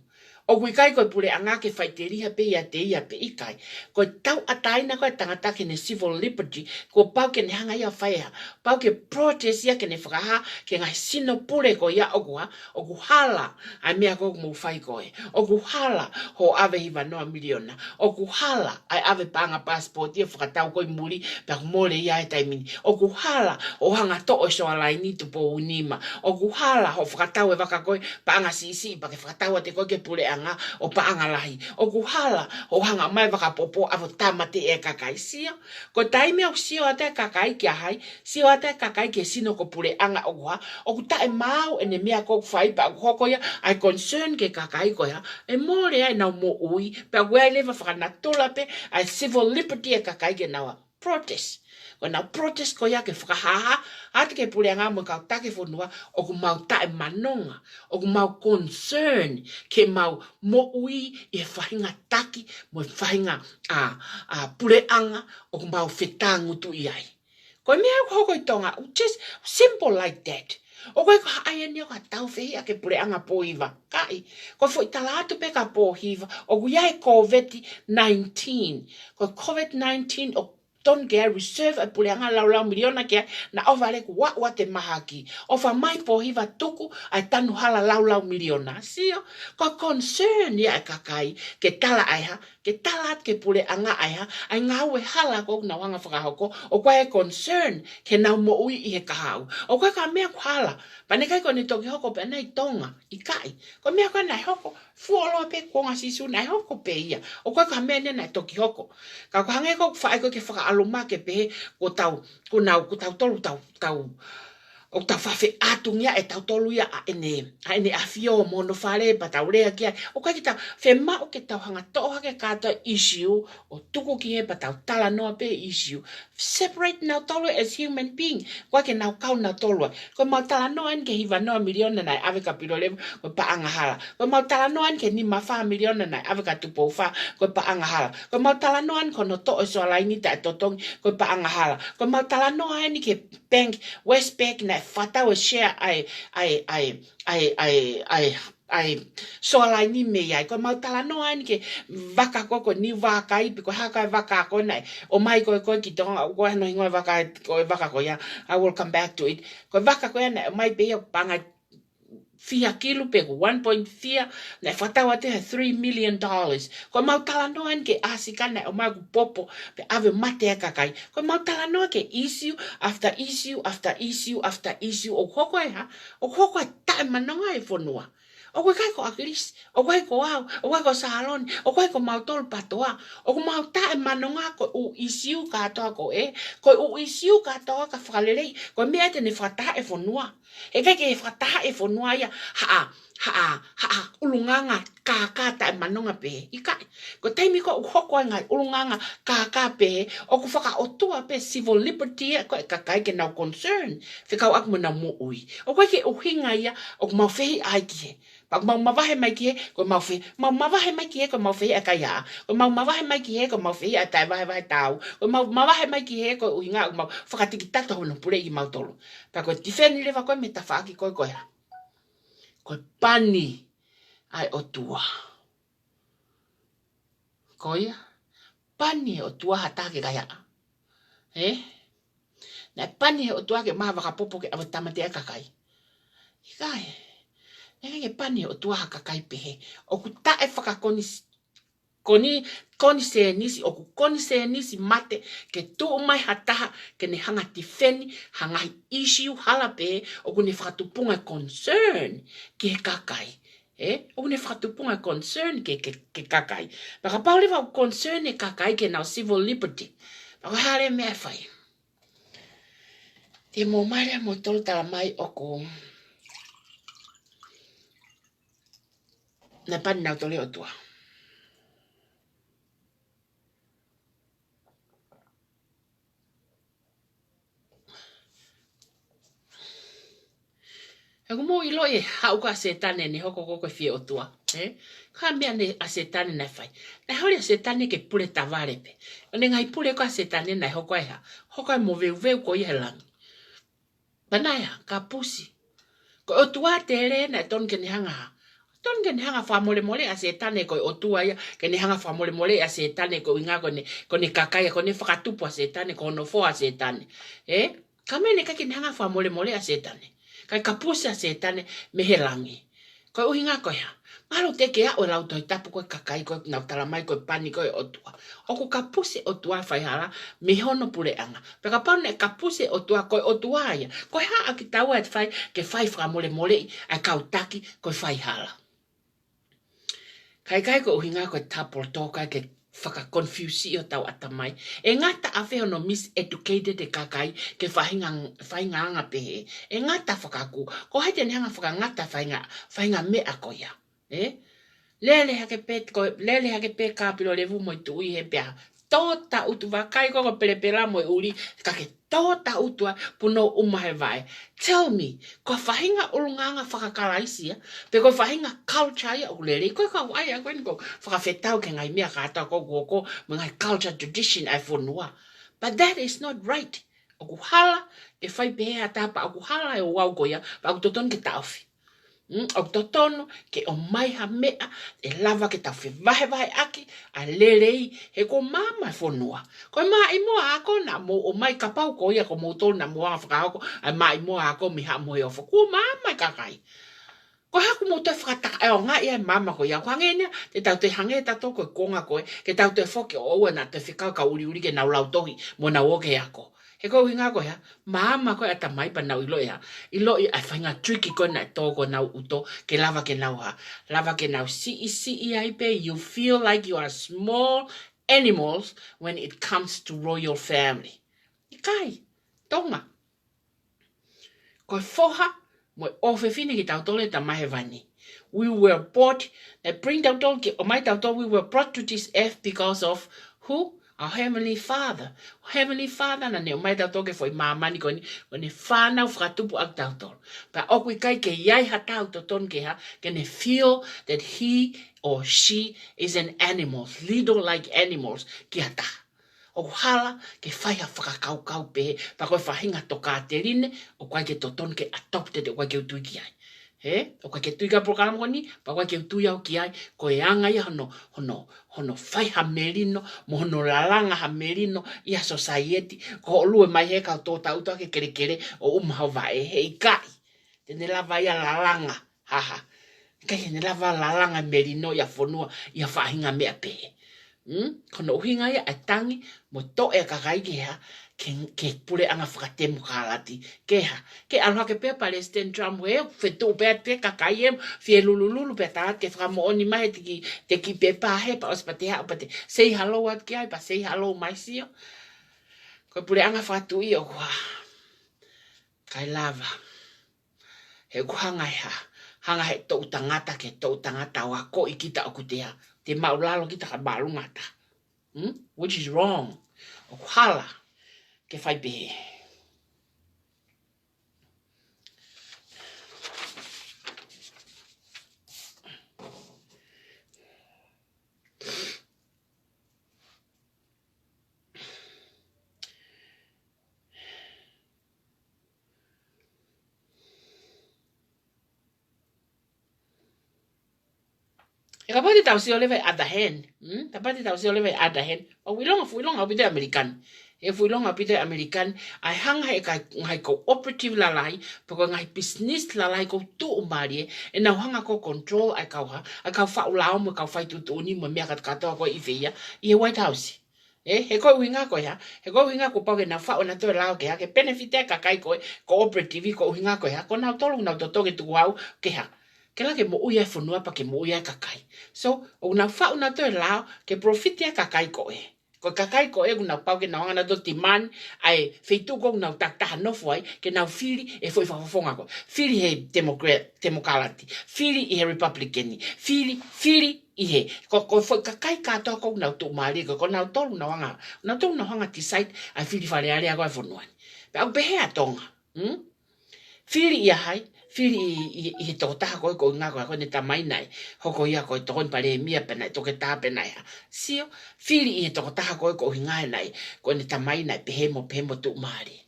O kui kai koe pure anga ke whai te riha pe ia te ia pe ikai. Koe tau ataina koe tangata ke ne civil liberty, ko pau ke ne hanga ia whaiha. Pau ke protest ia ke ne whakaha, ke ngai sino pure ko ia okua, o ku hala, ai mea koe mo whai koe. O ku hala, ho ave hiva noa miliona. O ku hala, ai ave panga passport ia whakatau koe muri, pe aku mole ia e taimini. O ku hala, o hanga to o so alai ni tu po unima. O ku hala, ho whakatau e waka koe, pa anga sisi, pa ke whakatau ate koe ke pure anga o paanga lahi. O ku hala o hanga mai waka popo avo tamate e kakai sio. Ko taime o sio ate kakai kia hai, sio ate kakai ke sino ko pure anga o kuha. O ku tae mau ene mea ko whai pa hoko ia, ai concern ke kakai ko ia, e more ai nau mo ui, pa wea lewa whakanatola pe, ai civil liberty e kakai ke naua protest. Ko nau protest ko ia ke whakahaha, hati ke pure anga mo kau take whanua, o ku mau tae manonga, o ku mau concern, ke mau mo ui e whahinga taki, mo whahinga pure anga, o ku mau whetangu tu iai. Ko mea hoko i tonga, just simple like that. O koe ko haia ni o ka tau whehi a ke pure anga po iwa. Kai, ko fo i talatu pe ka po hiva, o ku iai COVID-19. Ko COVID-19 o don't get reserve a puleanga lau miliona kia na ovale ku wa te mahaki. Ofa mai po hiva tuku ai tanu hala lau miliona. Sio, ko concern ya kakai ke tala aiha, ke talat ke puleanga aiha, ai ngawe hala ko na wanga whakahoko, o kwa e concern ke na mo ui i he kahau. O kwa ka mea kuhala, panekai ko ni toki hoko pe nei tonga, i kai. Ko mea kwa nai hoko, fuolo pe konga sisu nai hoko pe ia. O kwa ka mea nai toki hoko. Ka kwa hange ko whae ko ke whakaaluma ke pe ko tau tolu tau o tau whawhi atungia e tau tolu ia a ene awhio mono whare pa tau rea kia. O kai ki tau whe mao ke tau hanga toha ke kata issue o tuku ki he pa tau tala noa pe issue. Separate nau tolu as human being. Kwa ke nau kau nau tolu. Ko mau tala noa ke hiva noa miliona nai ave ka piro levu ko pa anga hala. Ko mau tala noa ke ni ma wha miliona nai ave ka tupo wha ko pa anga hala. Ko mau tala noa ko no to o so alai ni ta totong ko pa anga hala. Ko mau tala noa ni ke bank Westpac na fata o share ai so alai ni me ai ko mau tala no ai ke vaka ko ni vaka i ko haka vaka ko nai o mai ko ki to ko no ngoi vaka ko ya I will come back to it ko vaka ko na mai be o panga fia kilo pe 1.4 na fata wa te $3 million ko mau tala no an ke asika na o magu popo pe ave mate kakai ko mau tala no ke issue after issue after issue after issue o koko ha o koko ta manonga e fonua o koe kai ko akris, o koe ko au, o koe ko salon, o koe ko mau tol patoa, o ko mau tae manonga ko u isiu katoa ko u isiu katoa ka whakalelei, ko mea te ne whataha e whanua. E kai ke whataha e whanua ia, ulunganga kaka tae manonga pe, i kai. Ko teimi ko uhoko ngai ulunganga kaka pe, o ku whaka otua pe civil liberty, ko e kakai ke nau concern, whikau aku mana mo ui. O koe ke uhinga ia, o ku mau whehi ai ki he. Pak mau mawahe mai ki he, ko mau whi. Mau mawahe mai ki he, ko mau whi a kaya. Ko mau mawahe mai ki he, ko mau whi a tai wahe tau. Ko mau mawahe mai ki he, ko uinga, ko mau whakatiki tata hono pure i mau tolu. Pa koe tifeni lewa koe me ta whaaki koe koe. Koe pani ai o tua. Koe pani o tua hatake kaya. Na pani o tua ke maha wakapopo ke awatamate a kakai. Ikai. Nega ke pani o tua kakai pehe. O ku tae whakakoni se nisi, o ku koni se nisi mate ke tu mai hataha ke ne hanga tifeni, hanga issue hala pehe, o ku ne whakatupunga concern ke kakai. O ne whakatupunga concern ke kakai. Baka paule wau concern e kakai ke nau civil liberty. Baka hare mea whai. Te mō maria mo tolu tala mai o ku Na pani nau tole o tua. E kumo ilo e hauka setane ni hoko koko fie o tua. Ka mea ne a setane na fai. Na hori a setane ke pule tavare pe. O ne ngai pule ko a setane na hoko e ha. Hoko e mo veu ko i he langi. Banaya, ka pusi. Ko o tua te ere na ton ke ni hanga ha. Ton ke ni hanga wha mole mole a setane ko o tua ia. Ke ni hanga wha mole mole a setane ko inga ko ni kakai ko ni whakatupu a setane ko no fo a setane. Ka mene ka ke ni hanga wha mole mole a setane. Kai ka pusi a setane me he langi. Ko uhinga ko ya. Malo te ke a o lau toi tapu koe kakai koe nau talamai koe pani koe o tua. O ko ka pusi o tua whai hala me hono pure anga. Peka paune ka pusi o tua koe o tua ia. Koe ha a ki taua et whai ke whai wha mole mole a kautaki koe whai hala. Kai ko uhinga koe tapu toka ke whaka confuse o tau atamai. E ngata a wheo no miseducated e kakai ke whainga anga pehe. E ngata whakaku. Ko haite ni hanga whaka ngata whainga mea ko ia. Lele hake pe kapilo levu mo tu i he pea. Tota utu wakai ko pelepela mo uri kake tota utu puno umahe vai. Tell me, ko whahinga urunganga whakakalaisia, pe ko whahinga culture ia ulele, ko ka wai a koen ko whakawhetau ke ngai mea kata ko mga culture tradition ai whonua. But that is not right. Oku hala ke whai pehe atapa, oku hala e o wau ko ia, pa oku toton ke tauwhi. O totono ke o mai ha mea e lava ke tau whiwahe wahe aki a lerei he ko mama whonua. Ko mai moa ako na mo o mai kapau ko ia ko mo tolu na moa whakahoko a mai moa ako mi ha moe o whaku mama kakai. Ko haku mo te whakataka e o ngai e mama ko ia ko hangenia te tau te hange tato ko konga koe ke tau te whoke o oua na te whikau ka uri ke nau lau tohi mo na woke ako. He ko hinga ko ya, mama ko ata mai pa nau ilo ya. Ilo I whainga tricky ko na toko nau uto ke lava ke nau ha. Lava ke nau si ai pe, you feel like you are small animals when it comes to royal family. Ikai, tonga. Ko foha, mo ofe fine ki tau tole ta mahe vani. We were brought, bring tau tole ki o mai tau tole, we were brought to this earth because of who? Our Heavenly Father. Heavenly Father na ne o mai tau toke foi mamani ko ni whanau whakatupu ak tau tol. Pa okui kai ke iai hatau to ton ke ha, ke ne feel that he or she is an animal, little like animals ki hata. O hala ke whaiha whakakau pe, pa koe whahinga toka te rine, o kai ke toton ke adopted o kai ke utui ki ai. O kai ke tui ka program koni, pa kai ke utui au ki ai, ko e anga ia hono whai ha merino, mo hono lalanga ha merino, ia society, ko o lue mai he kau tō tauta ke kere o umahau vae he ikai. Tene lava ia lalanga, haha. Kai hene lava lalanga merino ia whonua, ia whahinga mea pehe. Kono uhinga ia ai tangi, mo to e kakai ke ha, ke pule anga whakatemu kālati. Ke ha, ke alwa ke pea Palestine Trump weo, whetu pea te kakai em, fie lulululu pea taat ke whakamo oni mahe te ki pe pahe, pa os pa te hao, pa te say hello at ki ai, pa say hello mai sio. Ko pule anga whatu i o kua, kai lava, he kuhanga ha, hanga he tau tangata ke tau tangata wa ko i kita o kutea, te maulalo kita ka balungata. Which is wrong. O kuhala, ke whai pehe. E ka pati tau si o lewe other hand. Ta pati tau si o lewe other hand. O fuilonga pite American. E fuilonga pite American. Ai hanga e ngai cooperative lalai. Poko ngai business lalai ko tu umari. E nau hanga ko control ai kau ha. Ai kau whau lao mo kau whai tutuni mo mea katoa ko i whia. I e White House. He koe uhinga ko ya. He koe uhinga ko pau ke nau whau na toe lao ke ha. Ke benefit e kakai koe cooperative ko uhinga ko ya. Ko nau tolu nau totoke tuku au ke ha. Ke la ke mo uia whanua pa ke mo uia kakai. So, o na whau na toi lao, ke profiti a kakai koe. Ko kakai ko e una pau ke na ngana do timan ai feitu ko na takta no foi ke na fili e foi fafonga ko. Fili he democratic. Fili he republican. Fili i he. Ko foi kakai ka to ko na tu mali ko na to na wanga. Na to na hanga ti site ai fili fale ale ko fonua. Pe au pe he atonga. Fili ia hai. Fili i to ta ko nga ko ne tamai nai hoko ia ko to pare mia pena to ke ta pena ya sio fili i to ta ko nga nai ko ne tamai nai pehemo tu mari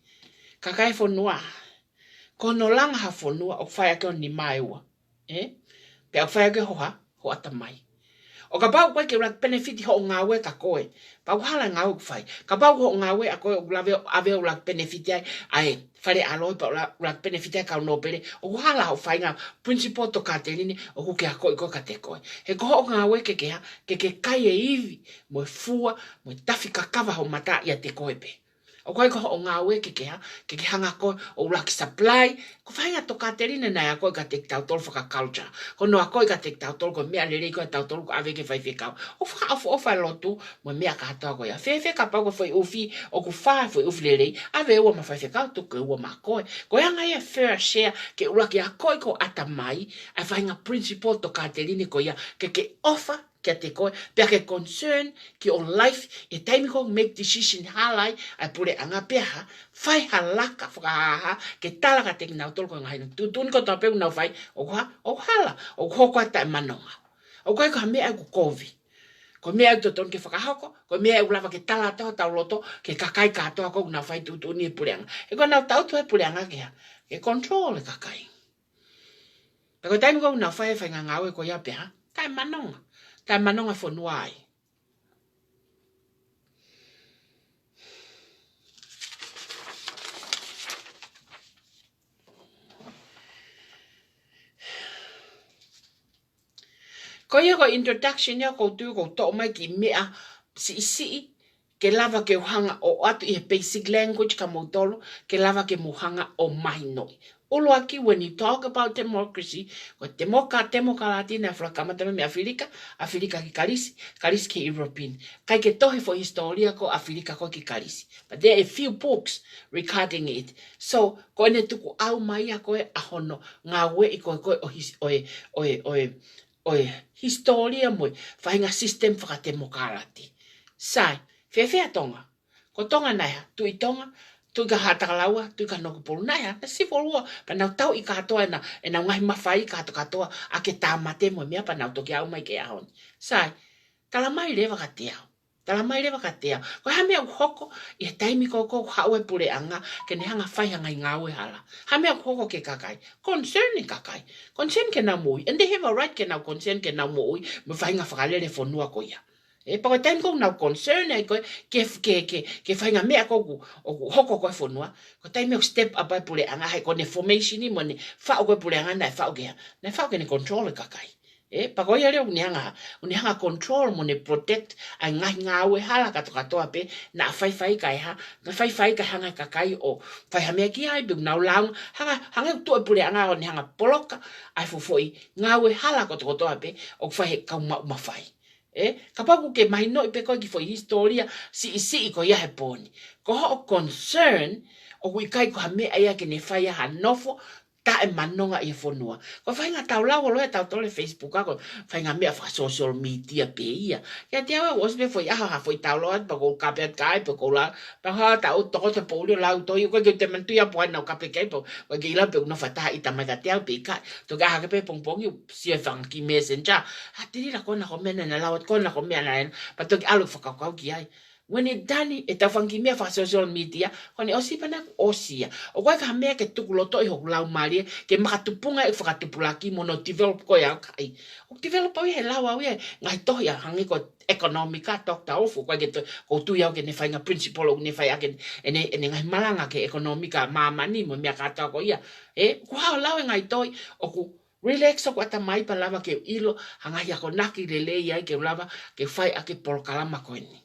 kakai fonua ko no lang ha fonua o fai ko ni mai wa pe o fai ke ho atamai o ka pau ko ke rak benefit ho nga we ka koe pa hala nga u fai ka pau ho nga we a ko lave ave o rak benefit ai fare alo pa rak benefit ka no pere o hala ho fai nga principle to ka telini o ke a ko ka te ko he ko nga we ke kai e ivi mo fua mo tafika kava ho mata ia te ko pe o ko nga we ke hanga ko o rak supply ko fai nga to ka telini na ko ka te tau tol fa culture ko no ko ka te tau tol ko me ale ko tau tol ko ave ke fai ka o fa lo tu mo me ka to ko ya fe ka pa ko foi ofi o ko fa foi ofi le ave o ma fai ka to ko o ma ko ya nga ia fair share ke rak ya ko atamai a fai nga principle to ka telini ko ya ke offer que te koe, pia ke concern ki o life, e taimi ko make decision halai, ai pure anga peha, fai halaka whakahaha, ke talaka te ki nau tolo ko ngahi, tutuni ko tau peu nau fai, o hala, o hoko ata e manonga. O koe ko ha mea ku kovi. Ko mea to ton ke whakahoko, ko mea lava ke tala tau tau loto, ke kakai katoa ko nau fai tutuni e pure anga. E ko nau tau tu e pure anga ke ha, ke control e kakai. Peko taimi ko nau fai ngau e ko ia peha, tai manonga. Tai manonga fonua ai. Ko ia ko introduction ia ko tu ko to mai ki mea si ke lava ke hanga o atu i basic language ka modolo ke lava ke muhanga o mahinoi. Olo aki, when you talk about democracy, ko demokrati na Afrika matame me Afrika ki kalisi ke European. Kai ke tohe fo historia ko Afrika ko ki kalisi. But there are a few books regarding it. So, ko ne tuku au mai a koe ahono ngā we i koe oe historia moi, whainga system whakademokarati. Sai, whewhea tonga. Ko tonga naiha, tui tonga, tui ka hatakalaua, tui ka nokupolu naiha, na civil war, pa nau tau i katoa e nau ngahi mawhai i katoa a ke tāmate mo mea pa nau toki au mai ke ahoni. Sai, talamai rewa ka te au. Talamai rewa ka te au. Ko hamea uhoko, i he taimi koko haue pure anga, ke ne hanga whai hanga i ngaue hala. Hamea uhoko ke kakai. Concern ni kakai. Concern ke nau mui. And they have a right ke nau concern ke nau mui, me whainga whakalere whanua ko ia. E pako taimi ko nau concern e koe, ke whainga mea koku, o hoko koe whanua, ko taimi o step up ai pure anga, hai kone formation ni mo ne whao koe pure anga, nai whao ke ne control e kakai. E pako ia leo unihanga control mo ne protect ai ngahi ngāwe hala katoa pe na whai kai ha, na whai kai hanga kakai o whai hamea ki ai biu nau laung, hanga tu e pure anga o ni hanga poloka, ai fufoi ngāwe hala katoa pe o whai he kau mawhai. Kapaku ke mai noi pe koe ki foi historia si ko ia he poni. Ko ho concern o kui kai ko hamea ia ke ne whai ha nofo ta e manonga i whanua. Ko whainga tau lau alo e tau tole Facebook ako, whainga mea wha social media pe ia. Ia te awa was me foi aha foi tau lau at pa kou kapeat kai pa kou la, pa haa tau toko te paulio lau toi, ko ke te mantuia poa nau kape kai po, ko ke ila pe una whataha i tamata te au pe kai, to ka hake pe pongpongi si e whang ki messenger, ha tiri la kona ko mena na lau at kona ko mea na en, pa toki alu whakakau ki ai. When it done e tau whangi mea wha social media, kone osi pana osia. O koe ka mea ke tuku loto i hoku lau maria, ke makatupunga e whakatupulaki mono develop koe au kai. O develop au he lau au e, ngai tohi a hangi ko economica, Dr. Ofu, koe ke ko tui au ke ne whainga principle o ne whai ake, ene ngai malanga ke economica mamani mo mea katoa ko ia. Ko hao lau e ngai tohi, o ku relax o ko ata mai pa lava ke ilo, hangai ako naki relei ai ke lava, ke whai ake polokalama koe ni.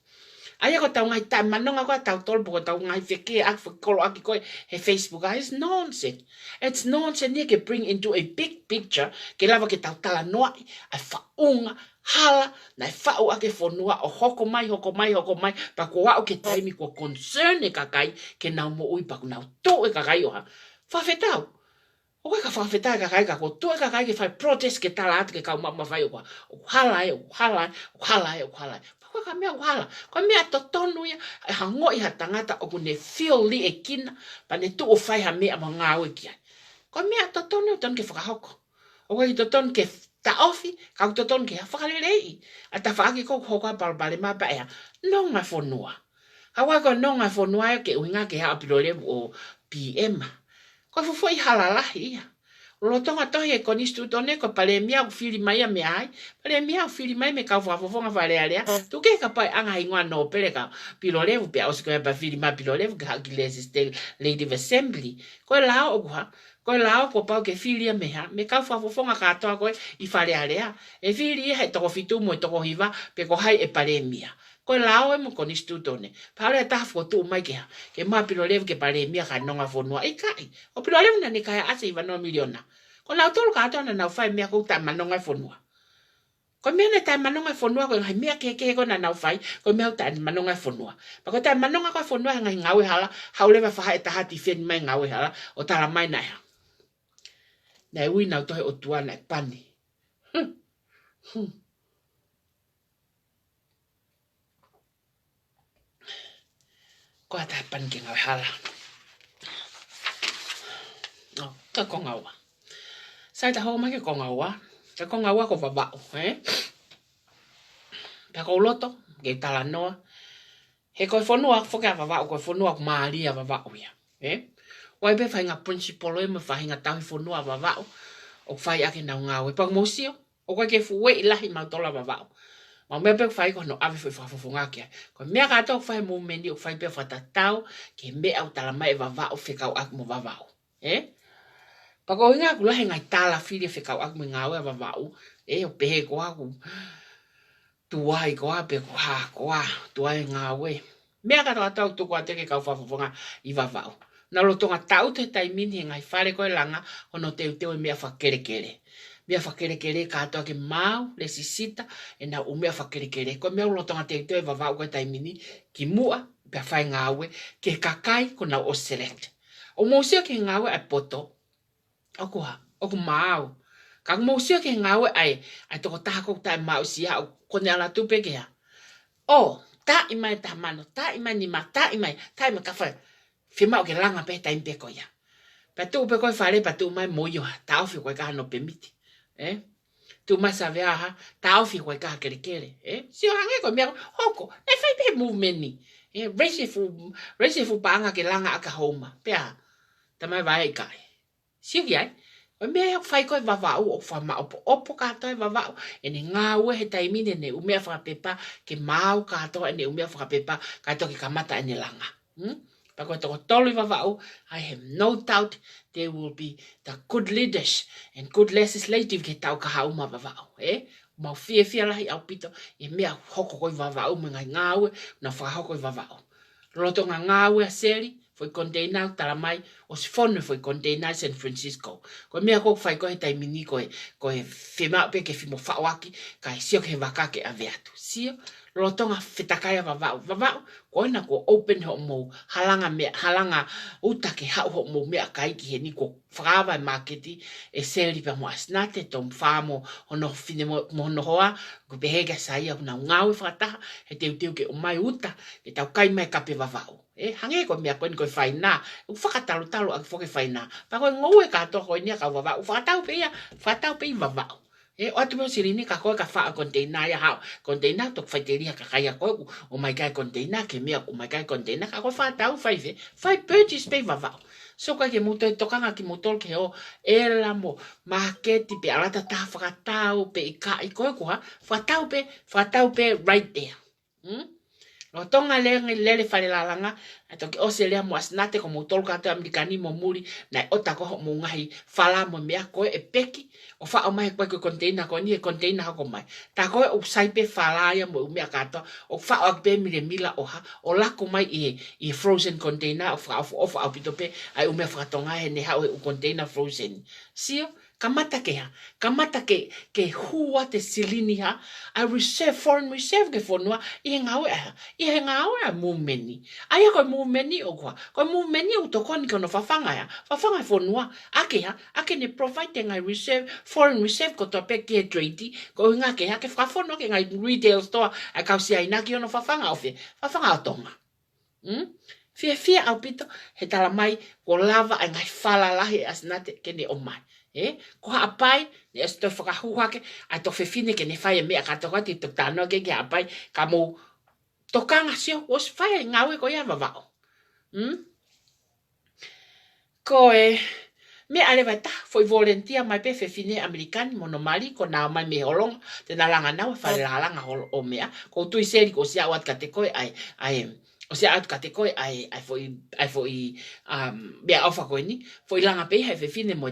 Aia ko tau ngai tai manonga ko tau tolpo ko tau ngai wheke ak whakolo aki koe he Facebook. It's nonsense. It's nonsense. Nia ke bring into a big picture ke lava ke tau tala noa ai whaunga hala na whau ake whanua o hoko mai, pa ko wao ke taimi ko concern e kakai ke nau mo ui paku nau tō e kakai oha. Whawhetau. O ka whawhetau e kakai ka ko tō e kakai ke whai protest ke tala atu ke kau mama whai oha. O hala e, o hala e, o hala e, o hala e. Pako ka mea o hala. Ko mea to tonu ia e hango i ha tangata o ne feel li e kina pa ne tu o whai ha mea ma ngā oe ki ai. Ko mea to tonu ton ke whakahoko. O ka i to tonu ke ta ofi, kau to ton ke whakarelei. A ta whaaki ko hoka balbale ma pa ea. No ngai whanua. Hawa ko no ngai whanua e ke uhinga ke hao piro levu o PM. Ko fufu i halalahi ia. Lotonga tohi e konistu tone ko pale mia u fili mai a me ai. Pale mia u fili mai me kau whafofonga whare alea. Tu ke ka pai anga ingoa no pere ka piro levu pe au siko e pa fili mai piro levu ke haki lesi stel Lady of Assembly. Ko e lao o kuha. Ko lao ko pau ke filia meha me ka whafofonga katoa koe i whare area. E fili he toko fitu mo e toko hiva pe ko hai e pare mia. Ko lao e mo konistu tone. Pare ta fotu mai ke ha. Ke ma piro levu ke pare mia ka nonga fonua. I kai. O piro levu na ni kai ase i wanoa miliona. Ko lao tolu katoa na nau whai mea kou ta manonga fonua. Ko mea na ta manonga fonua ko ngai mea ke ko na nau whai. Ko mea ta manonga fonua. Pa ko ta manonga ko fonua ngai ngawe hala. Haulewa whaha e tahati wheni mai ngawe hala. O tala mai na ea. Nei ui nau tohe o tuana e pani. Ko a tae pani ke ngau hala. No, ka kongaua. Sai ta hau mai ke kongaua. Ka kongaua ko wabao, Pea ko loto, ke tala noa. He koe whanua, whakea wabao, koe whanua ko maalia wabao ia, Wai be whai ngā principolo e me whai ngā tahi whanua wabao. O whai ake nau ngāwe. Pag mōsio, o koe ke fuwe i lahi mautola wabao. Ma mea pe whai ko no awe whai whafofonga kia. Ko mea kato whai mō meni o whai pe whatatau ke mea au tala mai wabao whekau ak mo wabao. Pag o inga ku lahi ngai tala whiri whekau ak mo ngāwe wabao. O pehe ko aku. Tuai ko ape ko ha ko a. Tuai ngāwe. Mea kato atau tuku ate ke kau whafofonga i wabao. Na lotonga tau te taimini he ngai whare koe langa hono teu teu e mea whakerekere. Mea whakerekere katoa ke mau, le sisita, e na u mea whakerekere. Koe mea lotonga teu teu e wawau koe taimini ki mua, pia whai ngāwe, ke kakai ko na o select. O mōsia ke ngāwe ai poto, oku ha, oku mau. Ka mōsia ke ngāwe ai toko tahako tai mau siya, o kone ala tupe ke ha. O, ta imai ta mano, ta imai ni ma, ta imai ka whai. Whimau ke langa pe taim pe koia. Pa tu pe koe whare pa tu mai moio ha. Ta awhi koe kaha no pemiti. Tu mai sa vea ha. Ta awhi koe kaha kere kere. Sio hange koe mea hoko. E whai pe movement ni. Reise fu paanga ke langa aka homa. Pea. Ta mai vai kai. Sio ki ai. O mea whai koe wawau o whama opo katoa e wawau. E ne ngā ue he taimine ne umea whakapepa ke mau katoa e ne umea whakapepa katoa ke kamata e ne langa. Pako toko tolu wawau, I have no doubt there will be the good leaders and good legislative ke tau kaha uma wawau. Mau fia lahi au pito, e mea hoko koi wawau me ngai ngāwe, na whakahoko i wawau. Roto ngā ngāwe a seri, foi container tala mai, o si whonu foi container San Francisco. Ko mea koko whai koe taimini koe whimau pe ke whimo whawaki, kai sio ke wakake a veatu. Sio, rotonga whitakaya wawau. Wawau, koe na ko open ho mou, halanga uta ke hau ho mou mea kai ki he ni ko whakawa e marketi e seri pa mo asnate tom whamo hono whine mohono hoa, ko behega saia huna ngāwe whakataha, he teu ke o mai uta, ke tau kai mai kape wawau. Hange ko mea koe ni koe whaina, whakatalo ak whoke whaina, pa koe ngoue katoa koe nia ka wawau, whakatau pe i wawau. O atu meo sirini ka koe ka whaa container ia hao. Container tok whaiteria ka kaya koe o mai kai container ke mea o mai kai container ka koe whaatau whaive. Whai purchase pe wawau. So koe ke muto e tokanga ki mutol ke o ela mo marketi pe alata ta whakatau pe i ka i koe koha. Whaatau pe right there. No tonga lele whare lalanga Ato ke ose lea mo asnate ko mo tolu kata Amerikani mo muri na ota ko mo ngahi fala mo mea koe e peki o fa o mai koe container ko ni e container ha ko mai ta koe o sai pe fala ya mo mea kata o fa o pe mila o ha o la ko mai i frozen container o fa o pito pe ai o mea fatonga he ne ha o container frozen sio kamata ke hua te silini ha a reserve foreign reserve ke fonua i ngawe a mumeni ai ko mumeni o ko mumeni o to kon kono fafanga fonua ake ne provide ngai reserve foreign reserve ko to pe ke trade ko nga ke fafono ke ngai retail store a ka si aina ki ono fafanga fafanga tonga fia au pito he tala mai ko lava ngai fala lahi asnate ke ne o mai ko apai ne sto whakahuake a to fefine ke ne fai me ka to ti to tano ke apai ka mo tokanga sio os fai ngawe ko ya vavao ko me ale vata foi volunteer mai pe fefine american monomali ko na mai me holong te na langa na fa la langa hol o mea ko tu seri ko sia wat kate ko ai o sea at kate ko ai foi be ofa ko ni foi langa pe he fine mo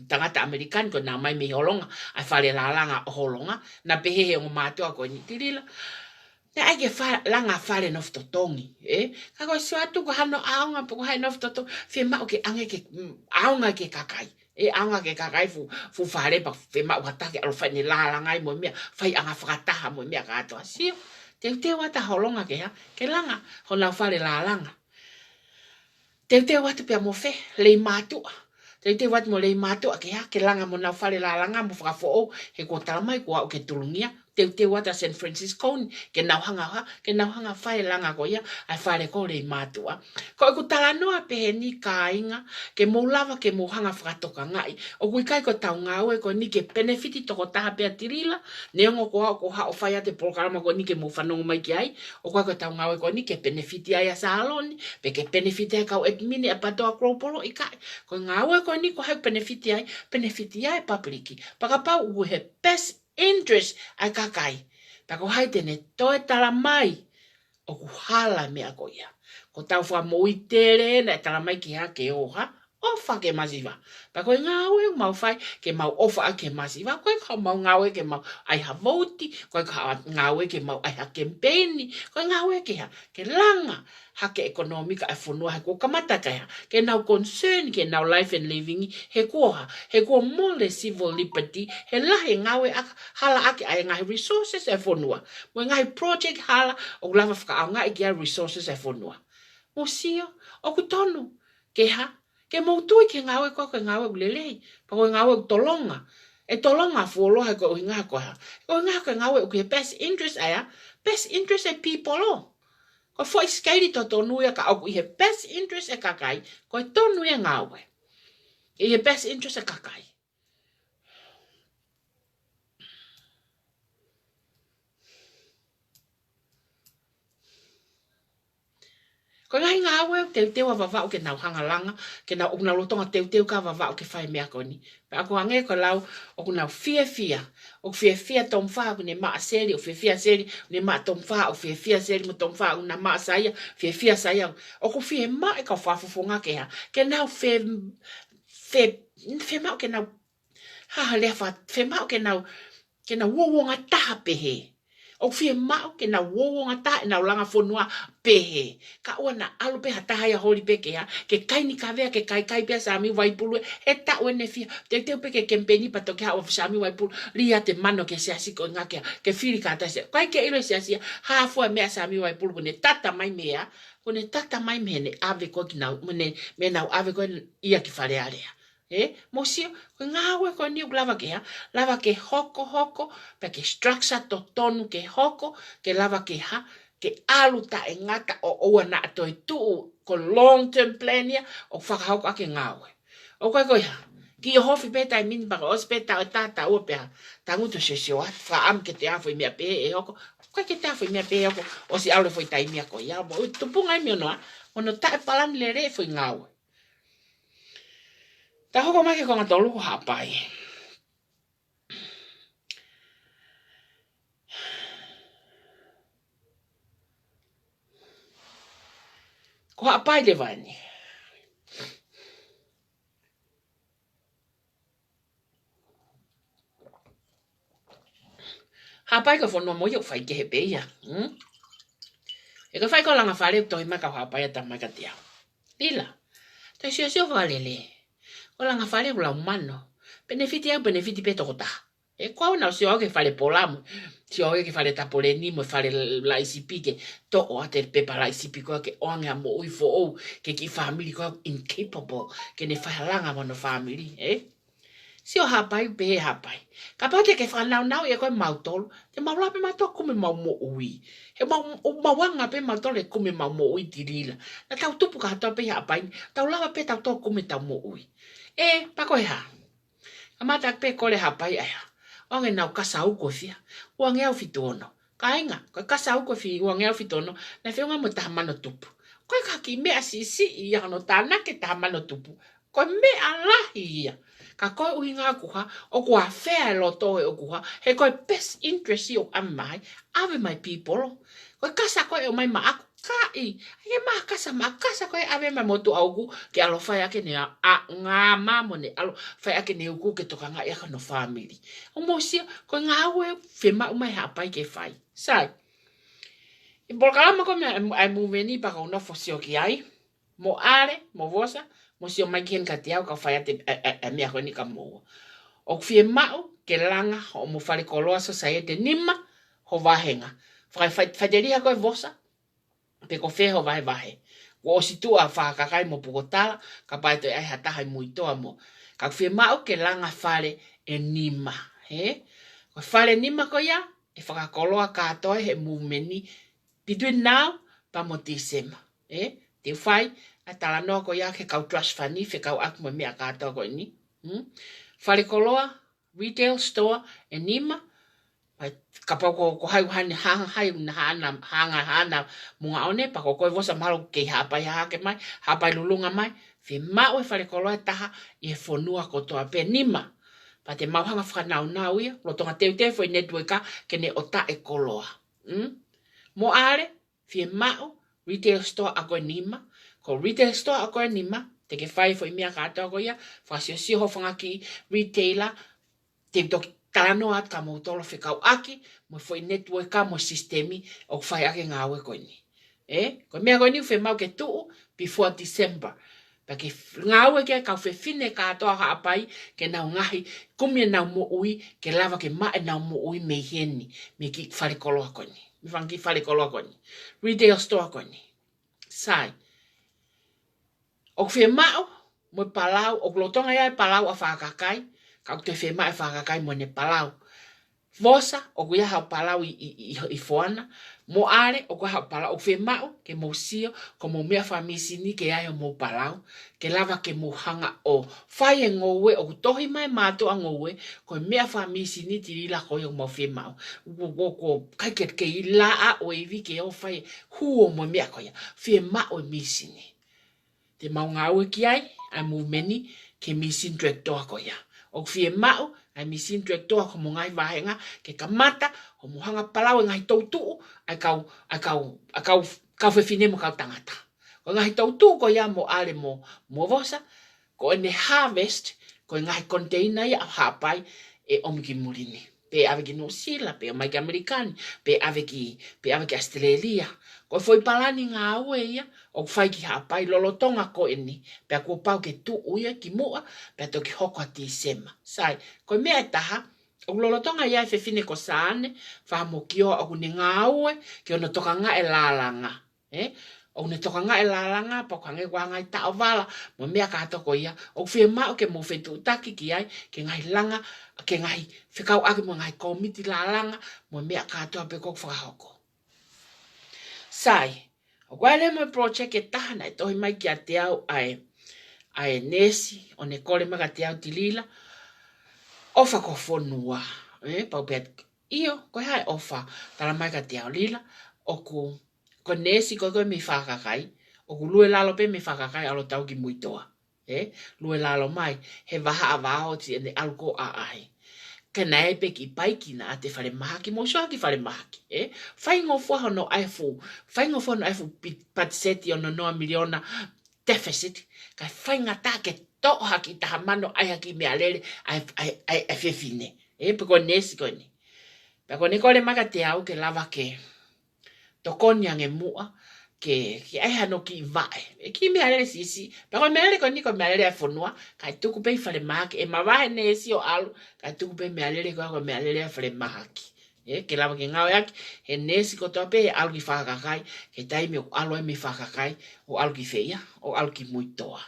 tangata american ko na mai me holonga ai fa la langa holonga na pe he o mato ko ni tirila na ai ke fa langa fa le no totongi ka ko so atu ko hano aunga po ha no toto fe ma o ke ange ke aunga ke kakai anga ke kakai fu fa le pa fe ma wa ta ke al fa ni la langa mo me fai anga fa ta mo me ka to asio te wata holonga ke langa hona fale la langa te wata pe mo fe le matu te wata mo le matu ke langa mo na fale la langa mo fa fo he ko tala mai ko ke tulungia te wata San Francisco ke na hanga fale langa ko ya ai fale ko le matu ko ku tala no pe ni kainga ke mo lava ke mo hanga fa toka ngai o ku kai ko taunga we ko ni ke benefit to ko ta pe tirila ne ngo ko ha o faya te programa ko ni ke mo fa no mai ki ai o ko taunga we ko ni ke benefit ai salon pe ke benefit ka o mini a pato a kropolo i kai ko ngawe ko ni ko ha benefit ai public pa pa u he best interest a kakai pa ko hai tene to tala mai o ku hala me a ko ia ko tau fa mo itere na tala mai ki ha ke o ha ofa ke masiva pa ko ngawe mau fai ke mau ofa ke masiva ko mau ngawe ke mau ai ha vote ko ngawe ke mau ai ha campaign ko ngawe ke langa ha ke economic a fonua ko kamata ke now concern ke now life and living he ko mo le civil liberty he la he ngawe hala ake ai ngai resources e fonua mo ngai project hala o lava fa ngai ke resources e fonua o sio o ku tonu ke mo tui ke ngawe ko ngawe lele pa ko ngawe tolonga tolonga folo ha ko nga ko ngawe ke best interest e people lo ko foi skate to tonu ya ka o he best interest e kakai ko tonu e ngawe e best interest e kakai ko ngai ngawe te wa va ke na hanga langa ke na una lotonga te ka va ke fai mea koni pa ko ange ko lau o kuna fia tom fa ko ne ma seli o fia seli ne ma tom fa o fia seli mo tom fa una ma saya fia saya o ko fia ma e ka fa fonga ke na fe ma ke na ha le fa fe ma ke na wo nga ta pe he o fie mau ke na wo nga ta na langa fonua pehe ka ona alu pe hata ya holi pe ke kai ni ka vea ke kai pe sami vai pulu e ta one fia te pe ke kempeni pa to ke ha sami vai pulu lia te mano ke se asi ko nga ke fili ka ta se kai ke ile se asi ha fo me sami vai pulu ne tata mai mea ne tata mai me ne ave ko ki na me na ave ko ia ki fare area mosio ngawe ko ni lava ke hoko pe ke structure to tonu ke hoko ke lava ke alu ta engata o na to tu ko long term plan ya o fa hoko ke ngawe o ko ya ki hofi beta min ba ospeta ta o pe ta nguto se fa am ke te afo mi pe hoko ko ke ta afo mi pe hoko o si alu foi tai mi ko ya mo tu punga mi no ono ta palan le re foi ngawe ta hoko mai ke ko ngatolu hapai ko apai le vani. Apai ka fono mo yo fai ke he peia. E ka fai ko langa fale to ima ka apai ta mai ka tia. Lila. Te sio valele. Ko langa fale la umano. Benefiti pe to ta. E kwa na sio ke fale polamu. Sio ke fale tapole ni mo fale la ICP ke to o ate pe para ICP ko ke onga mo uifo o ke ki family ko incapable ke ne fa langa mo no family, Sio hapai pe hapai. Kapate ke fa nau e ko mautol, te maula pe mato kume mau mo ui. He mau wanga pe mautol e kume mau mo ui tirila. Na tau tupu ka to pe hapai, tau lava pe tau to kume tau mo ui. Pa ko ha. Amata pe ko le hapai ai. Onge nau kasa u ko fia. Wange au fitono. Kainga, ko kasa u ko fi wange au fitono, na fe mo ta mano tupu. Ko ka ki me asisi ia no tana ke ta mano tupu. Ko me alahi ia. Ka koe uhinga kuha, o kua whea lo toe o kuha, he koe best interest o amai, ave my people. Koe kasa koe o mai maaku kai, he maa kasa koe ave mai motu auku, ke alo whai ake ne a ngā mamo ne alo whai ake ne uku ke toka ngā iaka no family. O mo sia, koe ngā ue whema umai hapai ke whai. Sai, i bolkalama koe mea ai muveni paka unofo sio ki ai, mo are, mo vosa, mo sio mai kien ka tiau ka whai ate mea koe ni ka mua. O fie mau ke langa o mo whare koloa society nima ho vahenga. Whaiteria koe vosa, pe ko whe ho vahe. Ko o situa whakakai mo pukotala, ka paeto ai hatahai muitoa mo. Ka fie mau ke langa whare e nima. Ko whare nima ko ia, e whakakoloa katoa he mumeni between now pa mo December. Te whai, a tala noa ko ia ke kau trust fani, fe kau aku mo mea katoa ko ini. Whare koloa, retail store, e nima, ka pau ko hai hanga munga one, pa ko koe vosa malo kei hapai hake mai, hapai lulunga mai, fe mau e whare koloa taha, i e whonua ko toa pe nima. Pa te mauhanga whanau ia, lo tonga teu foi networka, ke ne o ta e koloa. Mo are, fe mau, retail store a koe nima, ko retail store a koe nima, te ke whai foi mea katoa ko ia, whasio siho whangaki retailer, te toki tano at ka mautolo whekau aki, mo foi networka mo sistemi o whai ake ngā ue koe ni. Ko mea koe ni whe mau ke tuu before December. Pa ke ngā ue ke kau whe fine katoa haapai ke nau ngahi kumia nau mo ui ke lava ke mae nau mo ui me hieni me ki whare koloa koe ni. Me whangi whare koloa koe ni. Retail store koe ni. Sai. O whe mau mo palau, o glotonga ia e palau a whakakai, ka te whe mai whakakai mo ne palau. Vosa, o kuia hao palau i whoana, mo are, o kuia hao palau, o whe mau, ke mo sio, ko mo mea whamisi ni ke ai o mo palau, ke lava ke mo hanga o whai e ngowe, o kutohi mai mātua ngowe, ko mea whamisi ni tirila koe o mo whe mau. Ko kai ke i laa o evi ke o whai huo mo mea koe, whe mau e misi ni. Te mau ngā ue ki ai, ai muvmeni, ke misin director ko ia. O fie mau, ai misin director ko mo ngai vahenga, ke kamata, o mo hanga palau ngai tautu, ai kau whewhine mo kau tangata. Ko ngai tautu ko ia mo ale mo vosa, ko ene harvest, ko ngai container ia hapai, e omiki murini. Pe ave ki New Zealand, pe o mai ki Amerikani, pe ave ki Australia. Ko foi palani ngā ue ia, o whai ki hapai lolotonga ko eni, pe a kua pau ke tu uia ki mua, pe a toki hoko a December. Sai, ko mea e taha, o lolotonga ia e whewhine ko saane, whamo ki o aku ne ngā ue, ki o na toka ngā e lālanga. O ne toka ngā e lālanga, pa kua ngai wanga i tao wala, mo mea kātoko ia, o whea mao ke mo whetu utaki ki ai, ke ngai langa, ke ngai whekau ake mo ngai komiti lālanga, mo mea kātoa pe kok whakahoko. Sai, o kwaele mo project e tahana e tohi mai ki a te au ai nesi, o ne kore maka te au tilila, ofa ko whonua, pau pēt, iyo, koe hai ofa, tala mai ka te au lila, o ko nesi koe me whakakai, o ku lue lalo pe me whakakai alo tau ki muitoa, lue lalo mai, he waha a waho ti ene alko a ai. Ka nai pe ki pai ki na te whare mahaki, mo soa ki whare mahaki. Whai ngofua hono aifu, whai ngofua hono aifu patiseti ono noa miliona deficit, ka whai ngata ke toha ki taha mano ai haki mea lere ai whewhine. Peko nesi koe ni. Peko ne kore maka te au ke lava ke tokonia nge mua, ke ai hano ki vae. Ki mea lere sisi. Peko mea lere koe ni ko mea lere ai whonua, kai tuku pei whare mahaki. Ma vahe ne esi o alu, kai tuku pei mea lere koe mea lere ai whare mahaki. Ke lava ke ngau yaki, he nesi ko toa pe, he alu ki whakakai, ke taimi o alu e mi whakakai, o alu ki wheia, o alu ki muitoa.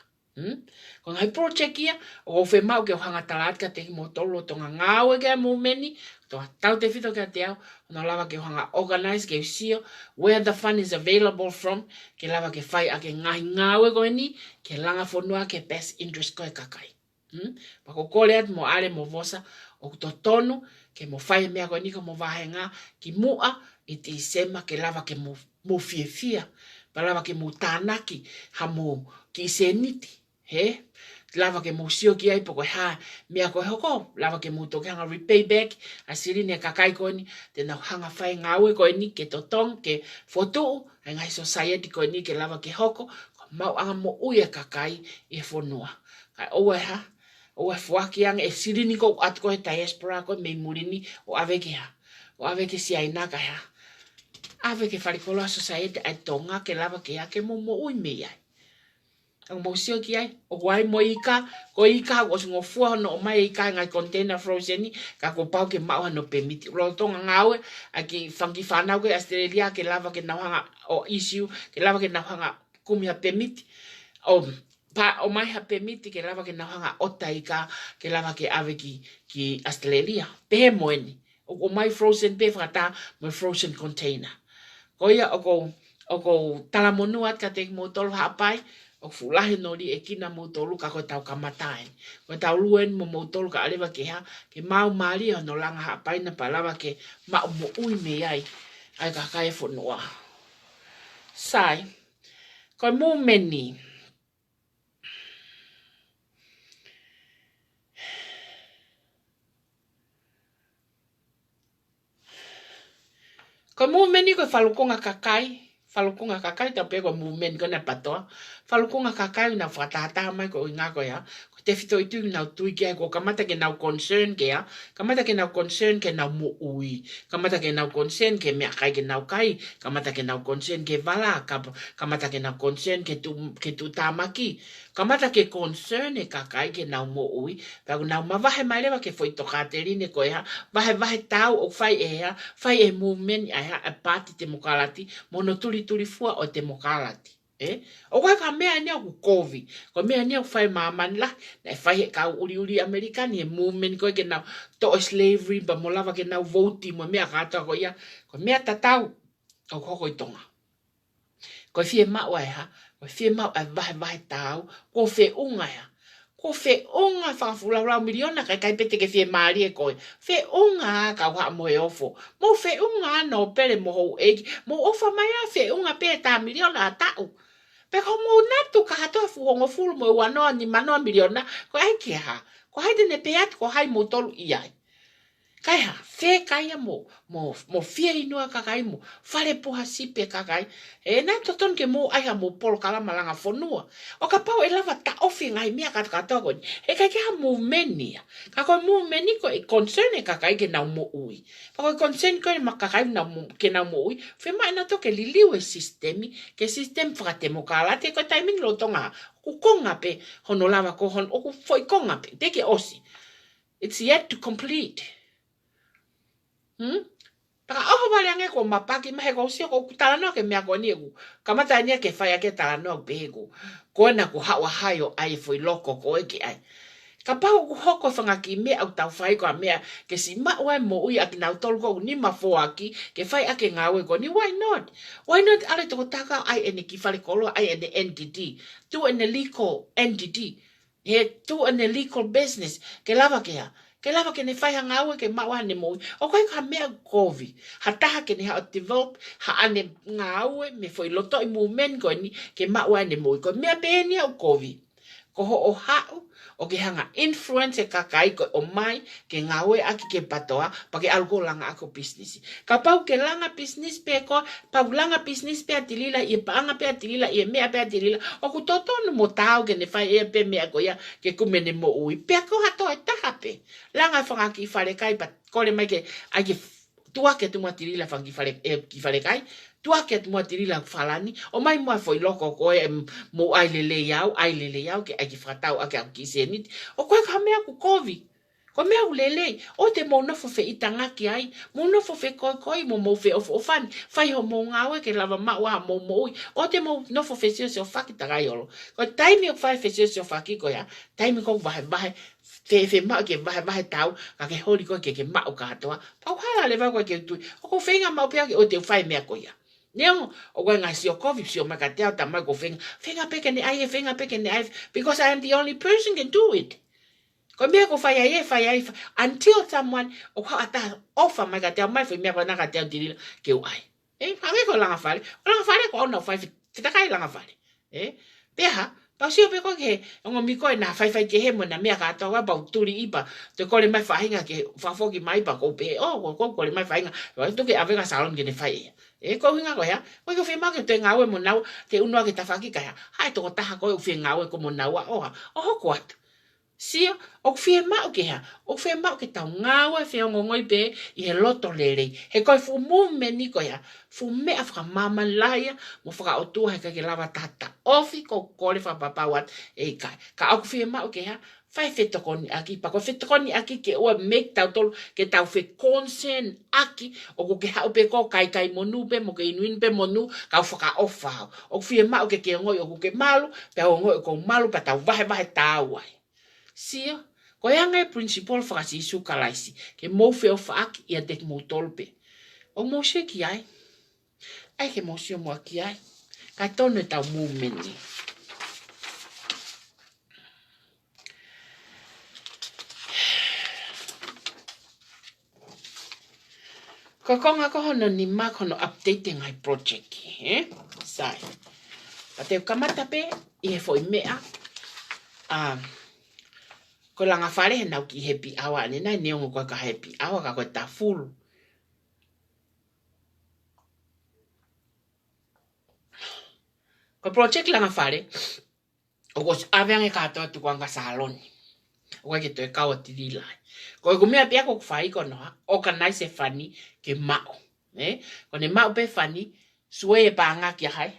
Ko ngai project ia, o whe mau ke o hanga talatka te ki mo tolo tonga ngau e kia mumeni, toa tau te whito kia te au, no lava ke o hanga organize ke usio, where the fund is available from, ke lava ke whai a ke ngahi ngau e koe ni, ke langa whonua ke best interest koe kakai. Pako kore atu mo are mo vosa, o to tonu, ke mo whai mea koe ni ko mo vahenga, ki mua, i te isema ke lava ke mo fie fia, pa lava ke mo tānaki, ha mo ki se niti. Lava ke mo sio ki ai poko ha mea koe hoko, lava ke mo toke hanga repay back, a siri ne kakai koe ni, te nau hanga whai ngaue koe ni, ke totong, ke fotu, ai ngai society koe ni, ke lava ke hoko, ko mau anga mo uia kakai e whonua. Kai oue ha, oue fuaki anga e siri ni ko atu koe diaspora koe, mei murini, o aveke ha, o aveke si ainaka ha. Aveke wharikoloa society ai tonga ke lava ke ha, ke mo ui mei ai. Ang mo sio ki ai, o wai mo ika, ko ika, o singo fua no o mai ika ngai container frozen ni, ka ko pau ke mau no permit. Lo tonga ngawe, a ki whangi whanau ke Australia, ke lava ke nauhanga o issue, ke lava ke nauhanga kumia permit, o mai ha permit, ke lava ke nauhanga ota ika, ke lava ke ave ki Australia. Pehe moeni, o mai frozen pe whata, mo frozen container. Ko ia o ko talamonuat ka te mo tolu hapai, o fulahi no li e kina mo tolu ka koe tau kamatain. Koe tau luen mo tolu ka alewa ke ha, ke mau maari no langa hapai na palawa ke mau mo ui me ai, ai ka kai whanua. Sai, koe mo meni, koe mo meni koe whalukonga kakai, whalukonga kakai, tau pe koe mo meni kona patoa, whalukonga kakai na whatata mai ko inga koe ha, ko te whito i tui nau tui kia, ko kamata ke nau concern ke ha, kamata ke nau concern ke nau mo ui, kamata ke nau concern ke mea kai ke nau kai, kamata ke nau concern ke vala, kamata ke nau concern ke tu tamaki, kamata ke concern e kakai ke nau mo ui, pako nau mawahe mai lewa ke foi tokaterine koe ha, vahe tau o fai e ha, fai e movement ai ha, a party demokalati, mono tuli fua o demokalati. O koe ka mea ni au kovi, ko mea ni au whai maman la, na whai he kau uri Amerikani, e movement koe ke nau to slavery, ba mo lava ke nau voti, mo mea kata ko ia, ko mea tatau, o koko i tonga. Ko fie mau ai ha, ko fie mau ai vahe tau, ko fe unga ya, ko fe unga whakafula miliona, kai pete ke fie maari e koe, fe unga ka wha mo e ofo, mo fe unga no pere mo hou eki, mo ofa mai a fe unga pe ta miliona a tau, peko mo natu ka hatoa fuhongo fulu mo wanoa ni manoa miliona, ko ai ke ha, ko haide ne peat ko hai mo tolu iai. Kai ha, fe kai mo fie inua kakai mo, fale poha sipe kakai, na toton ke mo ai ha mo polo kalama langa fonua. O ka pau e lava ta ofi ngai mea katoa koni, kai ke ha mo meni ya. Ka koe mo meni ko e concern e kakai ke nau mo ui. Pa koe concern ko e makakai ke nau mo ui, fe mai na to ke liliu e sistemi, ke sistem whakatemo kalate, koe taiming lo tonga, ku konga pe, hono lava ko hon, o ku foi konga pe, teke osi. It's yet to complete. Taka oho wale ange ko mapaki mahe ko usio ko talanoa ke mea ko ni egu. Kamata ania ke whai ake talanoa pe egu. Ko na ku hawa hayo ai foi loko ko eke ai. Ka pau ku hoko whanga ki mea au tau whai ko a mea ke si maua mo ui aki nau tolu ko ni mafo aki ke whai ake ngawe ko ni why not? Why not ale toko taka ai ene ki whale koloa ai ene entity. Tu ene legal entity. Tu ene legal business. Ke lava ke ha. Ke lava ke ne whai hanga ue ke maua ne mo ui. O koe ka mea kovi. Ha taha ke ne ha develop ha ane ngā ue me foi loto i movement ko ni ke maua ne mo ui. Ko mea pe ni au kovi. ko ho o hau o ke hanga influence e kakai ko o mai ke ngawe aki ke patoa pa ke algo langa ako business ka pau ke langa business pe ko pau langa business pe atilila i paanga pe atilila i mea pe atilila o ku toto no mo tau ke ne fai e pe mea ko ya ke kumene mo ui pe ko hato e tahape langa fanga ki fare kai pa kole mai ke ai tua ke tu matilila fangi fare e ki fare kai tua ke tu matilila falani o mai mo foi loko ko e mo ai lele yau ke ai fatau ake ki senit o ko ka mea ku kovi ko mea lele o te mo no fo fe itanga ki ai mo no fo fe ko mo fe of ofan fai ho mo ngawe ke lava ma wa mo o te mo no fo fe se faki tagaiolo ko time o fai fe se faki ko ya time ko ba fe ma ke ba tau ka ke holi ko ke ma o ka toa pa hala le va ko ke tu o ko fenga ma pe o te fai mea ko ya Neo, o when I see a coffee, so make a tell that Michael finger picking the eye, because I am the only person can do it. Come here, go fire, until someone or what offer my tell my for me, I'm not tell the kill I. Eh, I go long fire, go no 5 to the guy long fire. Eh, Beha, but she'll be okay, and when we go in a 5 him when I make a talk about 2 iba to call him my fire, for forgive my back, obey, oh, go call him my fire, to get a salon get a fire. E ko hinga ko ya ko ke fema ke te ngawe mo nau te uno ke tafaki ka ya hai to ta ko fe ngawe ko mo nau o kwat si o fema o ke ha o fema ke ta ngawe fe ngoi be I he loto lele he ko fu mu me ni ko ya fu me afra mama laia mo fra o tu he ke lava tata ofi ko ko le fa papa wat e kai ka o fema o ke ha fai feto koni aki pa ko feto koni aki ke o make tau tol ke tau fe concern aki o ko ke hau pe ko kai monu pe mo ke inuin pe monu ka faka ofa o fie ma o ke ngoi o ke malu pe o ngoi ko malu pa tau vahe tau ai sia ko yanga e principal fa si su kalaisi ke mo fe o fa aki ia tek mo tolpe o mo she ki ai ke mo sio mo ki ai ka tonu tau mu meni Ko konga ko hono ni ma kono updating ai project sai pa te kamata pe I he foi mea ko langa fare he nau ki happy hour ni nai neongo ko ka happy hour ka ko ta full ko project langa fare o ko avenga ka to tu kwanga salon o ke to ka o tidila ko ko mea pia ko fai ko no organize fani ke mao ko ne mao pe fani suwe pa nga ki hai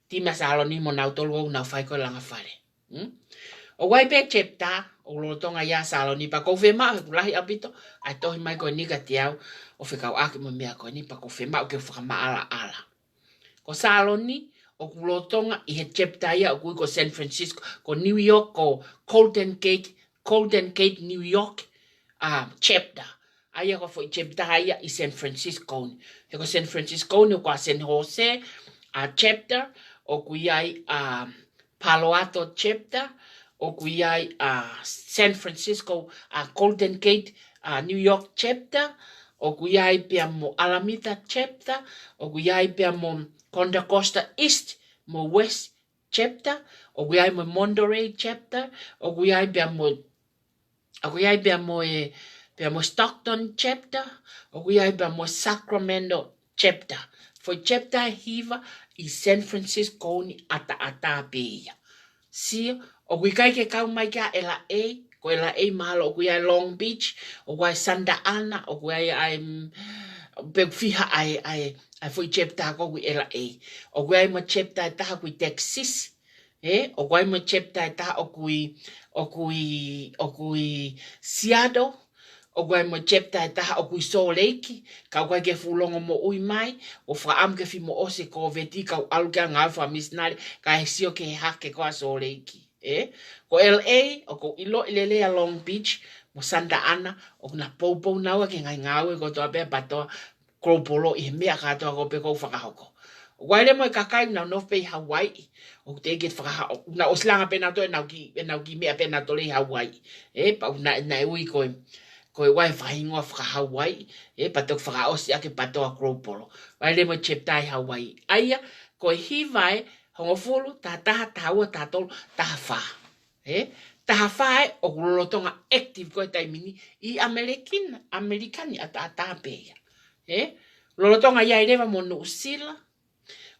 ti ma saloni mo na tolo na fai ko langa fare o wai pe chepta o lo tonga ya saloni pa ko fe ma ku lahi apito ai to mai ko ni ka tiau o fe ka aki mo mea ko ni pa ko fe ma ke fa ma ala ko saloni o ku lo tonga I he chepta ya ko San Francisco ko New York ko Golden Gate New York chapter aya ko foi chapter aya I San Francisco he ko San Francisco no ko San Jose chapter o ku ai Palo Alto chapter o ku ai San Francisco Golden Gate New York chapter o ku ai pe mo Alameda chapter o ku ai pe mo Contra Costa East mo West chapter o ku ai mo Monterey chapter o ku ai pe mo pe mo Stockton chapter o ku ai pe mo Sacramento chapter for chapter hiva I San Francisco ni ata peia si o ku kai ke kau mai ka LA ko LA mahalo o ku ai Long Beach o ku ai Santa Ana o ku ai pe fiha ai foi chapter ko ku LA o ku ai mo chapter ta ku Texas o ku ai mo chapter ta o ku Seattle o ku ai mo chapter ta o ku Salt Lake ka ku ke fulongo mo ui mai o fra am ke fi mo ose ko veti ka alu ka nga fa misnari ka sio ke hake ko Salt Lake ko LA o ko ilo ilele Long Beach mo Santa Ana o na popo na wa ke ngai ngawe ko to be bato Kropolo I mea kato ko pe ko whakahoko. Waile mo kakai na no pe Hawaii. O te get whakaha na oslanga pe na to na ki mea pe na to le Hawaii. Pa na ui ko wai whahingoa Hawaii. Pa to whakaosi ake patoa Kropolo. Waile mo cheptai Hawaii. Aia ko hiwai hongo fulu ta taha taua ta tolu taha wha. Taha whae o kulolotonga active koe taimini I Amerikani ata peia. Lolotonga ia irewa mo Nuusila,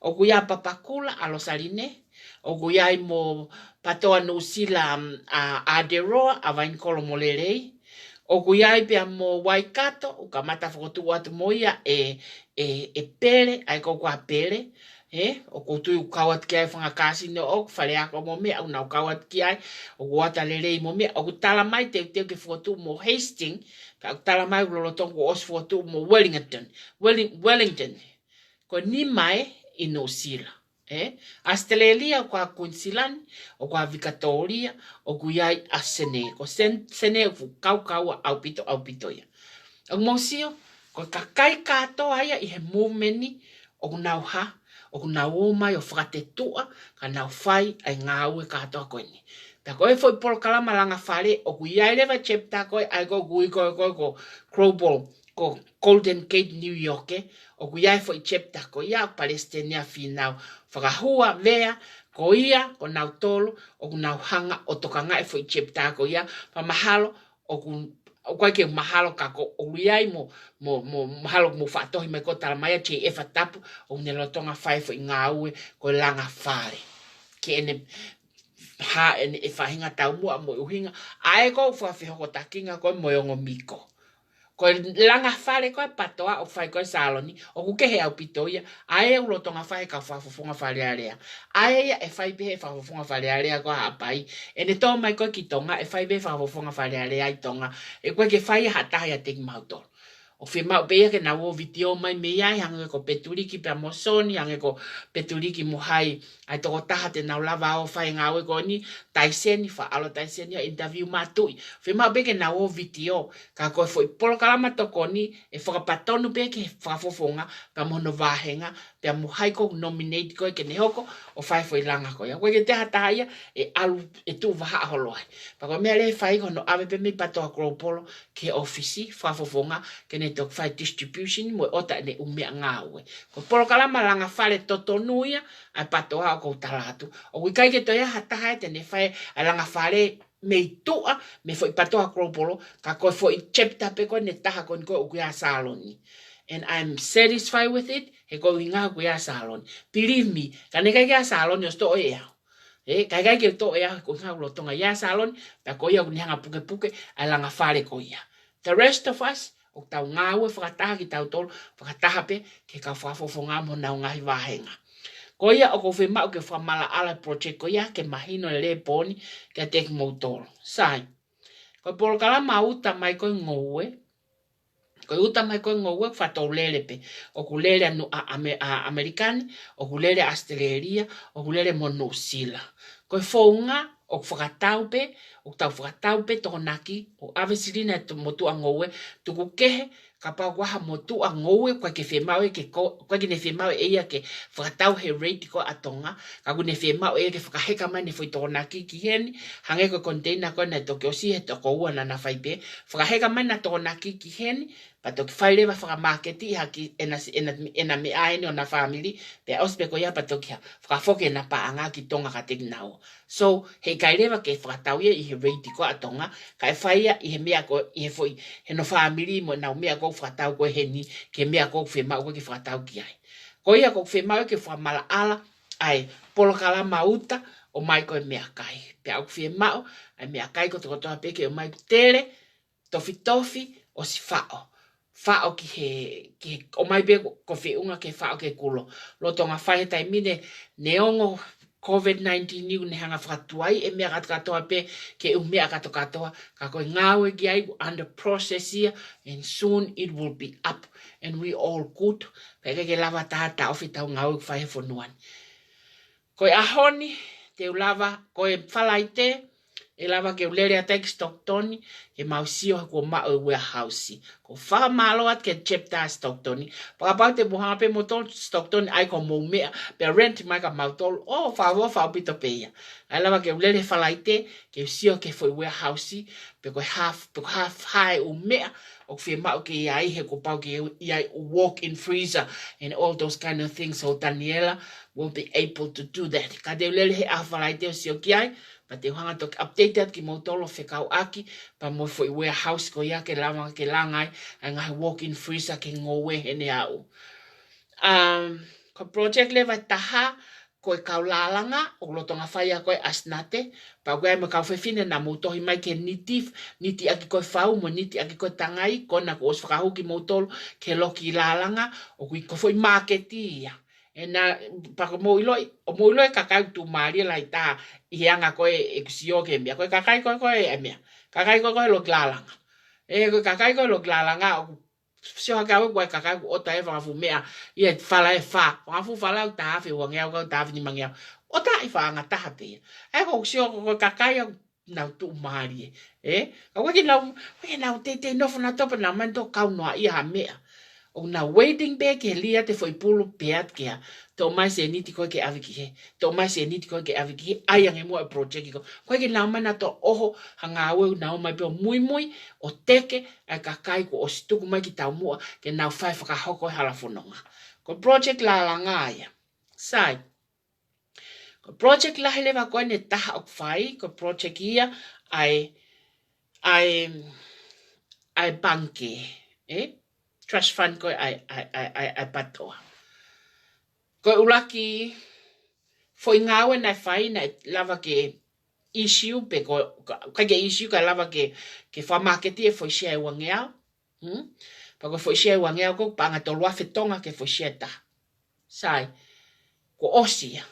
o kuia papakula alo saline, o kuia mo patoa Nuusila a Aderoa a vainkolo mo lerei, o kuia pia mo Waikato, o ka mata whakotu watu moia e pere, ai kua pere, o koutu ukawat kiai whangakasi no o whare ako mo mea, una ukawat kiai, o kuata lerei mo mea, o kutala mai te ke whakotu mo Hastings, ka kutala mai ulolotongo os whakotu mo Wellington, ko ni mai I Nuusila. Australia kwa Queensland, o kwa Victoria, o kuiai a Sene, ko Sene kau au pito ia. O mosio, ko kakai kato aia I he movementi, o kunauha, o kunau mai o whakatetua, ka nau whai ai ngā ue katoa koini. Ta koe foi polo kalama langa whare, o kuiai lewa chapter koe, ai ko ko Crowball, ko Golden Gate, New York, o kuiai foi chapter ko ia Palestina finau, whakahua vea, ko ia, ko nau tolo, o kunau hanga, o toka ngai foi chapter ko ia, pa mahalo, o koe ke mahalo ka ko o iai mo mahalo mo whatohi mai ko talamaya che tapu o nelotonga whai foi ngā ue ko langa whare. Ke ene ha ene whahinga tau mua mo uhinga, ae ko whawhiho takinga ko moyongo miko. Ko langa whare koe patoa o whai koe saloni, o kukehe au pitoia, ae ulotonga whai ka whafufunga whare area. Ae ia e whai behe whafufunga whare area ko hapai, ene tō mai koe ki tonga, e whai behe whafufunga whare area I tonga, e koe ke whai hatahi a teki mautoro. O whimau beia ke na wo video mai me iai, hange ko peturiki pe amosoni, hange ko peturiki muhai, ai toko taha te nau lava o whai ngāwe ko ni, taiseni, wha alo taiseni a interview matui. Whimau beia ke na wo video, ka koe foi polo kalama toko ni, e whakapatonu beia ke whafofonga, ka mono vahenga, pe muhai ko nominate koe ke nehoko, o whai foi langa koe. Koe ke te hataha ia, e alu, e tu vaha aholoai. Pa koe mea le whai kono ave pe me patoa Crowball, ke ofisi, whafofonga, ke ne tok fai distribution mo ota ne umea ngawe. Ko polo kalama langa whare totonuia ai patoa o kou talatu. O wikai ke toia hataha te ne whai langa whare mei tua me foi patoa Crowball ka koe foi chapter pe koe ne taha koe koe ukuia saloni. And I'm satisfied with it. He koe inga ukuia saloni. Believe me, ka ne kai kia saloni o sto ea. Kai ke to ea ko nga ulotonga ia saloni, pa koe ia kunihanga puke ai langa whare koe ia. The rest of us, o tau ngāue whakataha ki tau tolu, whakataha pe ke ka whafofonga mo nau ngahi wahenga. Ko ia o ko whema o ke whamala ala project ko ia ke mahino le poni ke teki mou tolu. Sai, ko polo kalama uta mai koe ngoue, ko uta mai koe ngoue whatou lele pe, o ku lele anu a Amerikani, o ku lele Australia, o ku lele mo Nuusila. Ko whaunga o whakatau pe, o tau whakatau pe toko naki, o avesirina e motu a ngoue, tuku kehe, ka pau waha motu a ngoue, kwa ke whemau e kwa ke ne whemau e ia ke whakatau he rate ko atonga, ka ku ne whemau e ke whakaheka mai ne whai toko naki ki heni, hange ko container ko na toke osi he toko ua na whaipe, whakaheka mai na toko naki ki heni, pa toki whailewa whakamarketi haki ena me aene o na family, pe auspe ko ia pa toki ha, whakafoke na paanga ki tonga ka teki nao. So, he kairewa ke whakatau ia I he reiti ko atonga, kai whaia I he mea ko, I he foi, he no family mo nau mea ko whakatau ko he ni, ke mea ko whemau ko ke whakatau ki ai. Ko ia ko whemau ke whamala ala, ai, polo kalama uta, o mai ko e mea kai. Pe au whemau, ai mea kai ko toko toa peke o mai tere, tofi, o si whao. Whao ki he, o mai be ko whiunga ke whao ke kulo. Lotonga whae tai mine, neongo COVID-19 niu ne hanga whakatuai, e mea katoa pe, ke mea katoa, ka koe ngāwe ki ai, under process here, and soon it will be up, and we all good. Peke ke lava taha ta ofi tau ngāwe ki whae whonuan. Koe ahoni, te ulava, koe whalaite, e lava ke ulere a teki Stocktoni, ke mausio ko mao warehouse. Ko wha maloat ke chapter Stocktoni. Pakapau te buhanga pe motor Stocktoni ai ko mou mea, pe rent mai ka mautol, o wha pito peia. E lava ke ulere whalaite, ke usio ke foi warehouse, pe ko half high o mea, o whi mao ke iai he ko pau ke iai walk-in freezer, and all those kind of things. So Daniela will be able to do that. Ka te ulere he a whalaite o sio ki ai, pa te hanga toki updated ki mautolo whekau aki, pa mo foi warehouse ko ia ke lama ke langai, ai ngahi walk-in freezer ke ngowe hene au. Ko project le vai taha, ko e kau lalanga, o lotonga whaia koe asnate, pa koe me kau whewhine na mautohi mai ke niti aki koe whau, mo niti aki koe tangai, kona ko os whakahuki mautolo, ke loki lalanga, o kui ko foi marketi ia. E na, pa ko moiloi kakai tu maria lai ta, ianga koe e kusio ke mea, koe kakai koe e mea, kakai koe loki lalanga. E koe kakai koe loki lalanga, sio haka koe kakai o ta e whangafu mea, ia whala e wha, whangafu whala u tahawe, wangeau kau tahawe ni mangeau, o ta i whanga taha pia. E ko sio koe kakai au nau tu maria, ka waki nau te nofo na topa na manto kau noa ia ha mea. O na waiting bag he lia te foi pulu peat kia. Tō mai se niti koe ke awiki he. Tō mai se niti koe ke awiki he. Aiang e mua e project ko. Koe ke nau mana tō oho hanga aweu nau mai pio mui o teke ai kakai ko o situku mai ki tau mua ke nau whai whakahoko e halafononga. Ko project la langaya. Sai. Ko project la helewa koe ne taha o whai. Ko project ia ai banke. Trust fund koe ai patoa. Koe ulaki foi ngawe nai whai nai lava ke issue pe kai ke issue ka lava ke whamaketi e foi share wangeau. Pa koe foi share wangeau ko panga tolua whetonga ke foi share ta. Sai, ko osia.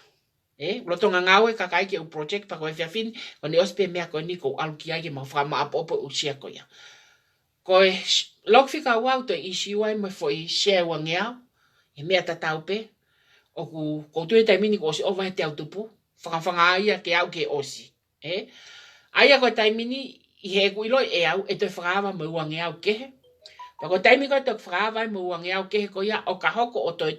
Lotonga ngawe kakai ke u project pa koe whiawhini, ko ne ospe mea koe ni ko aluki ai ke ma whama apopo u share ko ia. Koe lokfika wau to issue ai mo foi share wangeau, e mea tatau pe, o ko tue taimini ko osi ova he te autupu, whakawhanga aia ke au ke osi. Aia koe taimini i he kuiloi e au e toi whakawa mo wangeau kehe. Pa ko taimi koe toi whakawa mo wangeau kehe ko ia o ka hoko o toi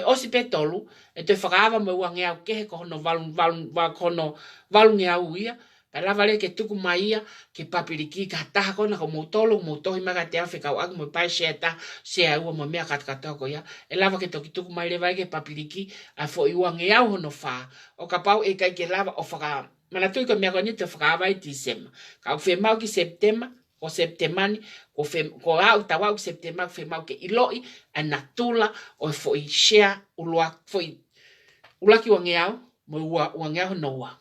osi pe tolu, e toi whakawa mo wangeau kehe ko hono valu ngeau ia, pa lavale ke tuku mai ia, ke papiriki ka taha kona ko moutohi maga te awhi kau aku mo pai share ta, share ua mo mea katakata ko ia, e lava ke toki tuku mai le vai ke papiriki, a fo i wangeau hono wha, o ka pau e kai ke lava o whaka, mana tui ko mea koni te whakawai December, ka u whemau ki September, o Septemani, ko au tawau ki September, whemau ke iloi, a natula, o fo i share, ulaki wangeau, mo wangeau hono ua.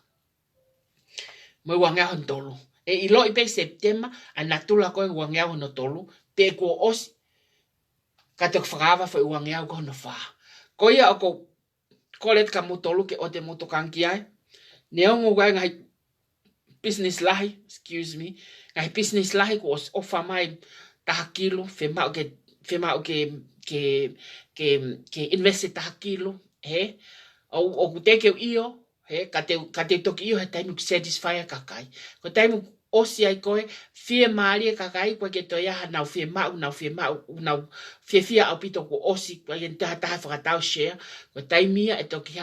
Mo wangea hon tolu. E ilo i pe September, a natula koe wangea hono tolu, pe ko osi, ka te whakawa whai wangea ko hono wha. Ko ia o ko let ka mutolu ke o te mutokanki ai, ne ongo wai ngai business lahi, ngai business lahi ko o whamai taha kilo, whemau ke investi taha kilo, o kuteke iyo, ka te toki iyo he taimu ki satisfy a kakai. Ko taimu osi ai koe, fie maari e kakai, koe ke toi aha nau fie au pito ko osi, koe ke taha whakatau share, ko taimia e toki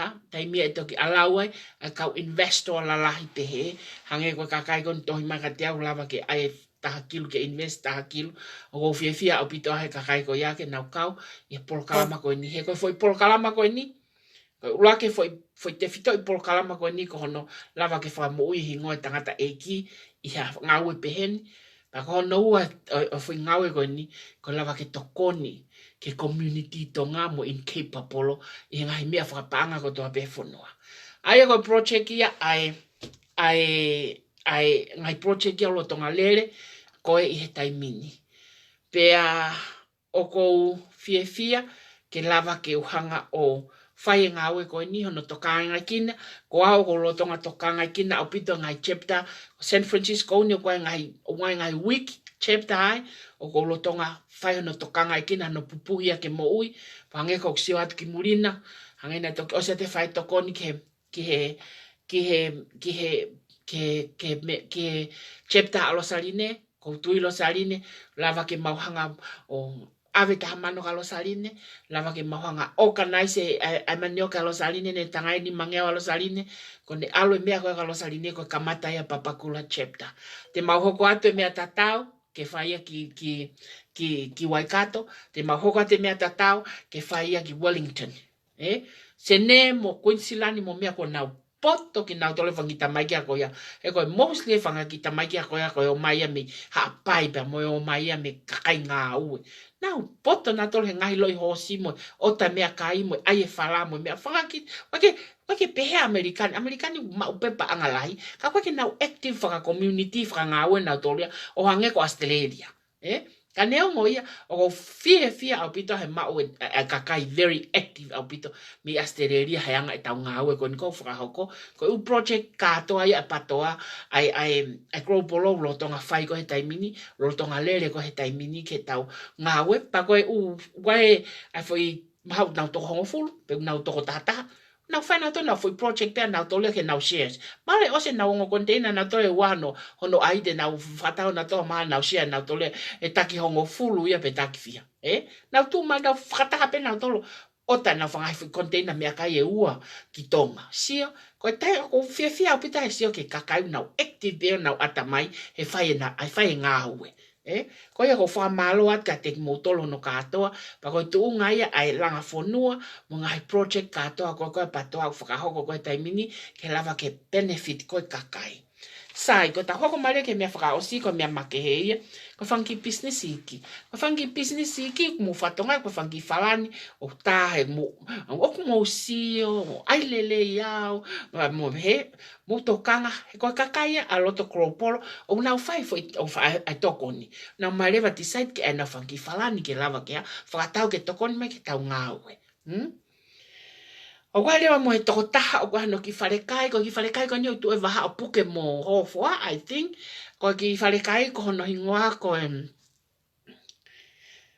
alawai, a kau investor la lahi pehe, hange koe kakai kon tohi maka te au lava ke ai taha kilo ke invest taha kilo, o ko fie au pito ahe kakai ko ia ke nau kau, e polokalama koe ni, he koe foi polokalama koe ni, ulake foi te fito i polo kalama koe ni ko hono lava ke whamui hi ngoe tangata eki i ha ngaue peheni. Pa ko hono ua foi ngaue koe ni ko lava ke tokoni ke community tonga mo in Cape Apollo i ngahi mea whakapanga ko toa pefonoa. Aia koe project ia ngai project ia lo tonga lere koe i he taimini. Pea o kou fia ke lava ke uhanga o whai ngawe koe ni hono toka ngai kina, ko au ko lotonga toka ngai kina au pito ngai chapter San Francisco ni koe ngai week chapter ai, o ko lotonga whai hono toka ngai kina no pupuhia ke mo ui, whange ko ksio atu ki murina, hange na toki osia te whai toko ni ke chapter alo saline, ko tui lo saline, lava ke mauhanga o ave taha mano ka lo saline, lava ke mahanga organize ai manio ka lo saline, ne tangai ni mangeo alo saline, ko ne alo e mea koe ka lo saline, ko kamata ia papakula chapter. Te mauhoko atu e mea tatau, ke whaia ki Waikato, te mauhoko atu e mea tatau, ke whaia ki Wellington. Se ne mo Queensland mo mea ko nau poto ki nau tole whangita mai kia koia. E koe mostly e whangakita mai kia koia koe o mai a me haapai pa mo o mai a me kakai ngā ue. Nau poto nā tole he ngahi loi hosi mo o ta mea kai mo ai e whala mo mea whangakita. Wake pehe Amerikani maupepa angalai. Ka wake nau active whaka community whaka ngā ue nau tole o hange ko Australia. Ka neo mo ia, o fia au pito he mau e kakai very active au pito mi Australia he anga e tau ngā ue ko niko whakahoko. Ko u project katoa ia patoa ai Gropolo lo tonga whai ko he taimini, lo tonga lele ko he taimini ke tau ngā ue. Pa koe wae ai foi mahau nau toko hongofulu, pe nau toko tata. Nau whai nau to nau foi project pia nau tole ke nau shares. Male ose nau ongo container nau tole wano hono aide nau whatau nau toa maa nau share nau tole e taki hongo fulu ia pe taki fia. Nau tu ma nau whakataha pe nau tolo ota nau whangai foi container mea kai e ua ki tonga. Sio, koe tai ako fia au pita e sio ke kakai nau active beo nau atamai he whai ngā hue. Koe ako whamalo at ka teki motolo no katoa, pa koe tu unga ia ai langa whanua, mo ngai project katoa koe patoa whakahoko koe taimini, ke lava ke benefit koe kakai. Sai, ko ta hoko mare ke mea whakaosi, ko mea make heia, ko whangi business iki. Ko whangi business iki, mo whatonga, ko whangi whalani, o tahe, oku mo sio, mo ailele iau, mo he, mo tokanga, he koe kakaia, a loto Gropolo, o nau whai fo ai tokoni. Nau marewa decide ke ana whangi whalani ke lava ke a, whakatau ke tokoni mai ke tau ngāue. O wai lewa mo he toko taha o wahano ki wharekai, ko ki wharekai ko ni o tu e waha o puke mo hofua, I think. Ko ki wharekai ko hono hingoa ko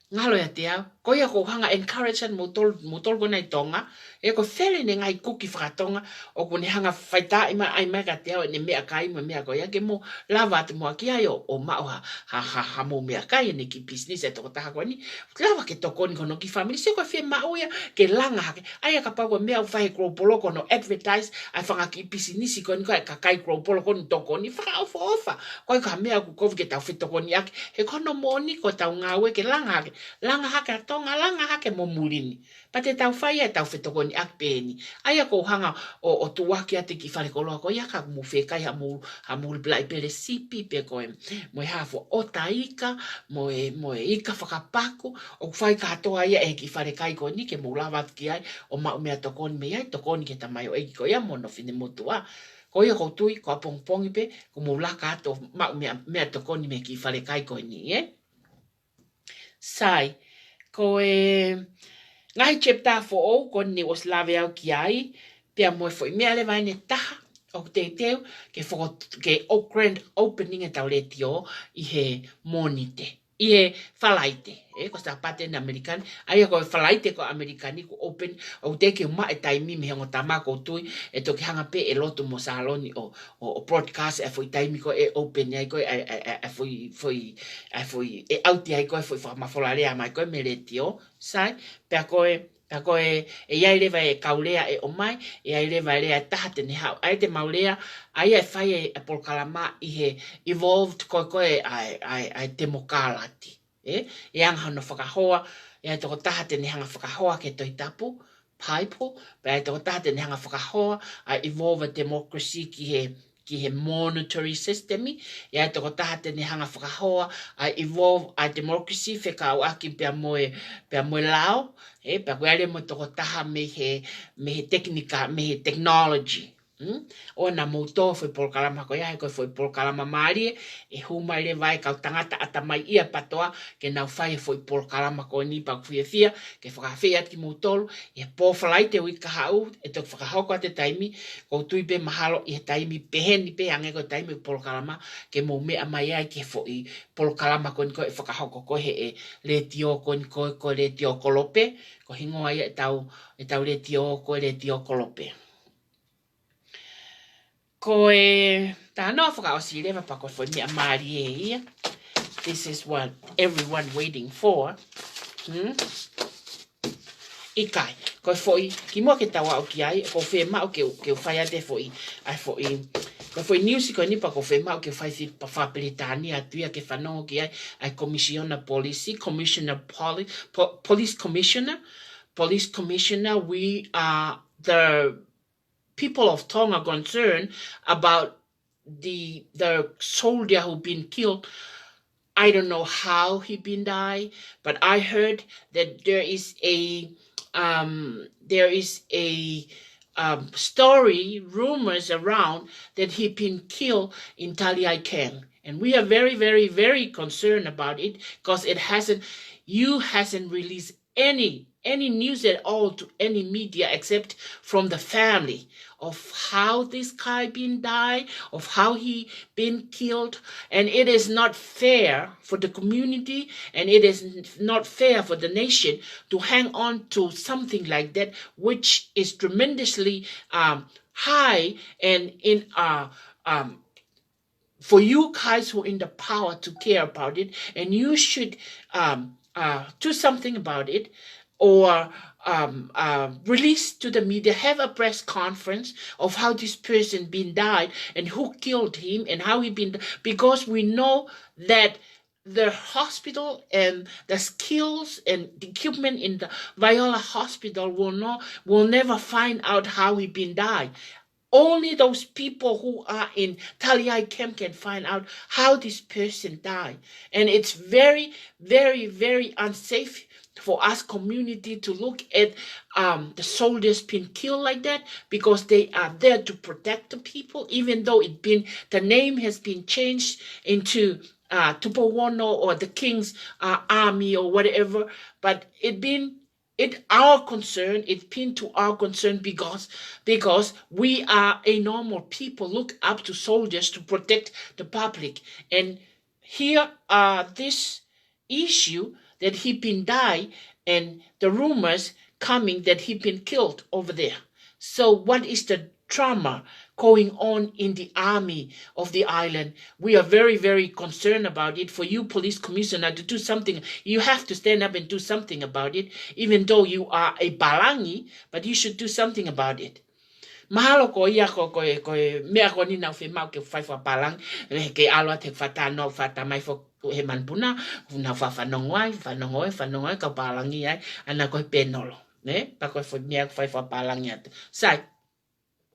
ngalo ya te au. Ko ia ko hanga encourage mo tol ko nei tonga. E ko whele ne ngai kuki whakatonga o ko ne hanga whaita ima ai mai ka te au ne mea kai mo mea ko ia ke mo lava te mo aki ai o mao ha mo mea kai ne ki business e toko taha ko ni. Lava ke toko ni kono ki family. Se ko whi mao ia ke langa hake. Ai a ka pau mea whahe Gropolo kono advertise ai whanga ki business ko ni ko e kakai Gropolo kono toko ni whaka ofa. Ko ka mea ku kovi ke tau whetoko ni ake. He kono mo ni ko tau ngawe ke langa hake. Langa hake atonga, langa hake mo murini. Pa te tau whai e tau whetoko ni akpeni. Aia ko hanga o tuwaki ate ki wharekoloa ko iaka mo whekai ha mulu blai pere sipi pe koe. Mo e hafo o taika, mo e ika whakapaku, o whai katoa ia e ki wharekai ko ni ke mo lawat ki ai, o mau mea tokoni me ai, tokoni ke tamai o eki ko ia mono fine motua. Ko ia ko tui, ko apongpongi pe, ko mo laka ato mau mea tokoni me ki wharekai ko ni, Sai, ko ngai chapter 4 ko ni was lave au ki ai, pia mo foi mea le vai ne taha, o te teu, ke grand opening e tau le tio, i he monite, i he whalaite, ko sa pate na Amerikani, ai ko whalaite ko Amerikani ko open, o te ke ma e taimi me hongo tama ko tui, e toki hanga pe e loto mo saloni o broadcast e foi taimi ko e open, ai ko e foi e auti ai ko e foi whamawholarea mai ko e me le tio, sai, pia ko e iai lewa e kaulea e o mai, e ai lewa e lea tahate ne hau. Ai te maulea, ai e whai e polkalama i he evolved koe ai te mokalati. E anga no whakahoa, e ai toko tahate ne hanga whakahoa ke toi tapu, paipo, pe ai toko tahate ne hanga whakahoa, ai evolve democracy ki he monetary system, e ai toko tahate ne hanga whakahoa, ai evolve ai democracy, wheka au aki pia moe lao, pa koe mo toko taha me he teknika, me he technology. O na moutoa foi polkalama ko ia, ko foi polkalama maari, e humai le vai kau tangata atamai ia patoa, ke nau whai foi polkalama ko ni pa kuiawhia, ke whakawhia ki moutolu, e pōwhalai te ui kahau, e tok whakahauko te taimi, ko tui pe mahalo i he taimi peheni pe ange ko taimi polkalama, ke mou mea mai ai ke foi polkalama ko ni ko e whakahauko ko he le tio ko ni ko le tio kolope, ko hingoa ia e tau le tio ko le tio kolope. Ko tā noa whakaosi rewa pa ko foi mea maari e ia. This is what everyone waiting for. Ikai, ko foi, ki mua ke tawa o ki ai, ko whee mao ke whai ate foi, ai foi, ko foi niusi ko nipa ko whee mao ke whai si pa whaperitani atuia ke whanongo ki ai, ai commissioner police, police commissioner, we are the people of Tonga concerned about the soldier who been killed. I don't know how he been died, but I heard that there is a story, rumors around that he been killed in Taliai camp. And we are very, very, very concerned about it because you hasn't released any news at all to any media except from the family of how this guy been died, of how he been killed. And it is not fair for the community, and it is not fair for the nation to hang on to something like that, which is tremendously high, and in for you guys who are in the power to care about it, and you should do something about it, or release to the media, have a press conference of how this person been died and who killed him and how he been, because we know that the hospital and the skills and the equipment in the Viola hospital will never find out how he been died. Only those people who are in Taliai camp can find out how this person died. And it's very, very, very unsafe for us community to look at the soldiers being killed like that, because they are there to protect the people, even though the name has been changed into Tupowono or the King's Army or whatever. But it's been our concern because we are a normal people, look up to soldiers to protect the public. And here this issue that he been died, and the rumors coming that he been killed over there. So what is the trauma going on in the army of the island? We are very, very concerned about it. For you, police commissioner, to do something, you have to stand up and do something about it, even though you are a balangi, but you should do something about it. Mahalo ko ia ko mea ko ni na fe mau ke fai fa palang ke alo te fata no fata mai fo he man puna na fa nongoi ka palangi ai ana ko penolo ne pa ko fo mea fai fa palang ya sai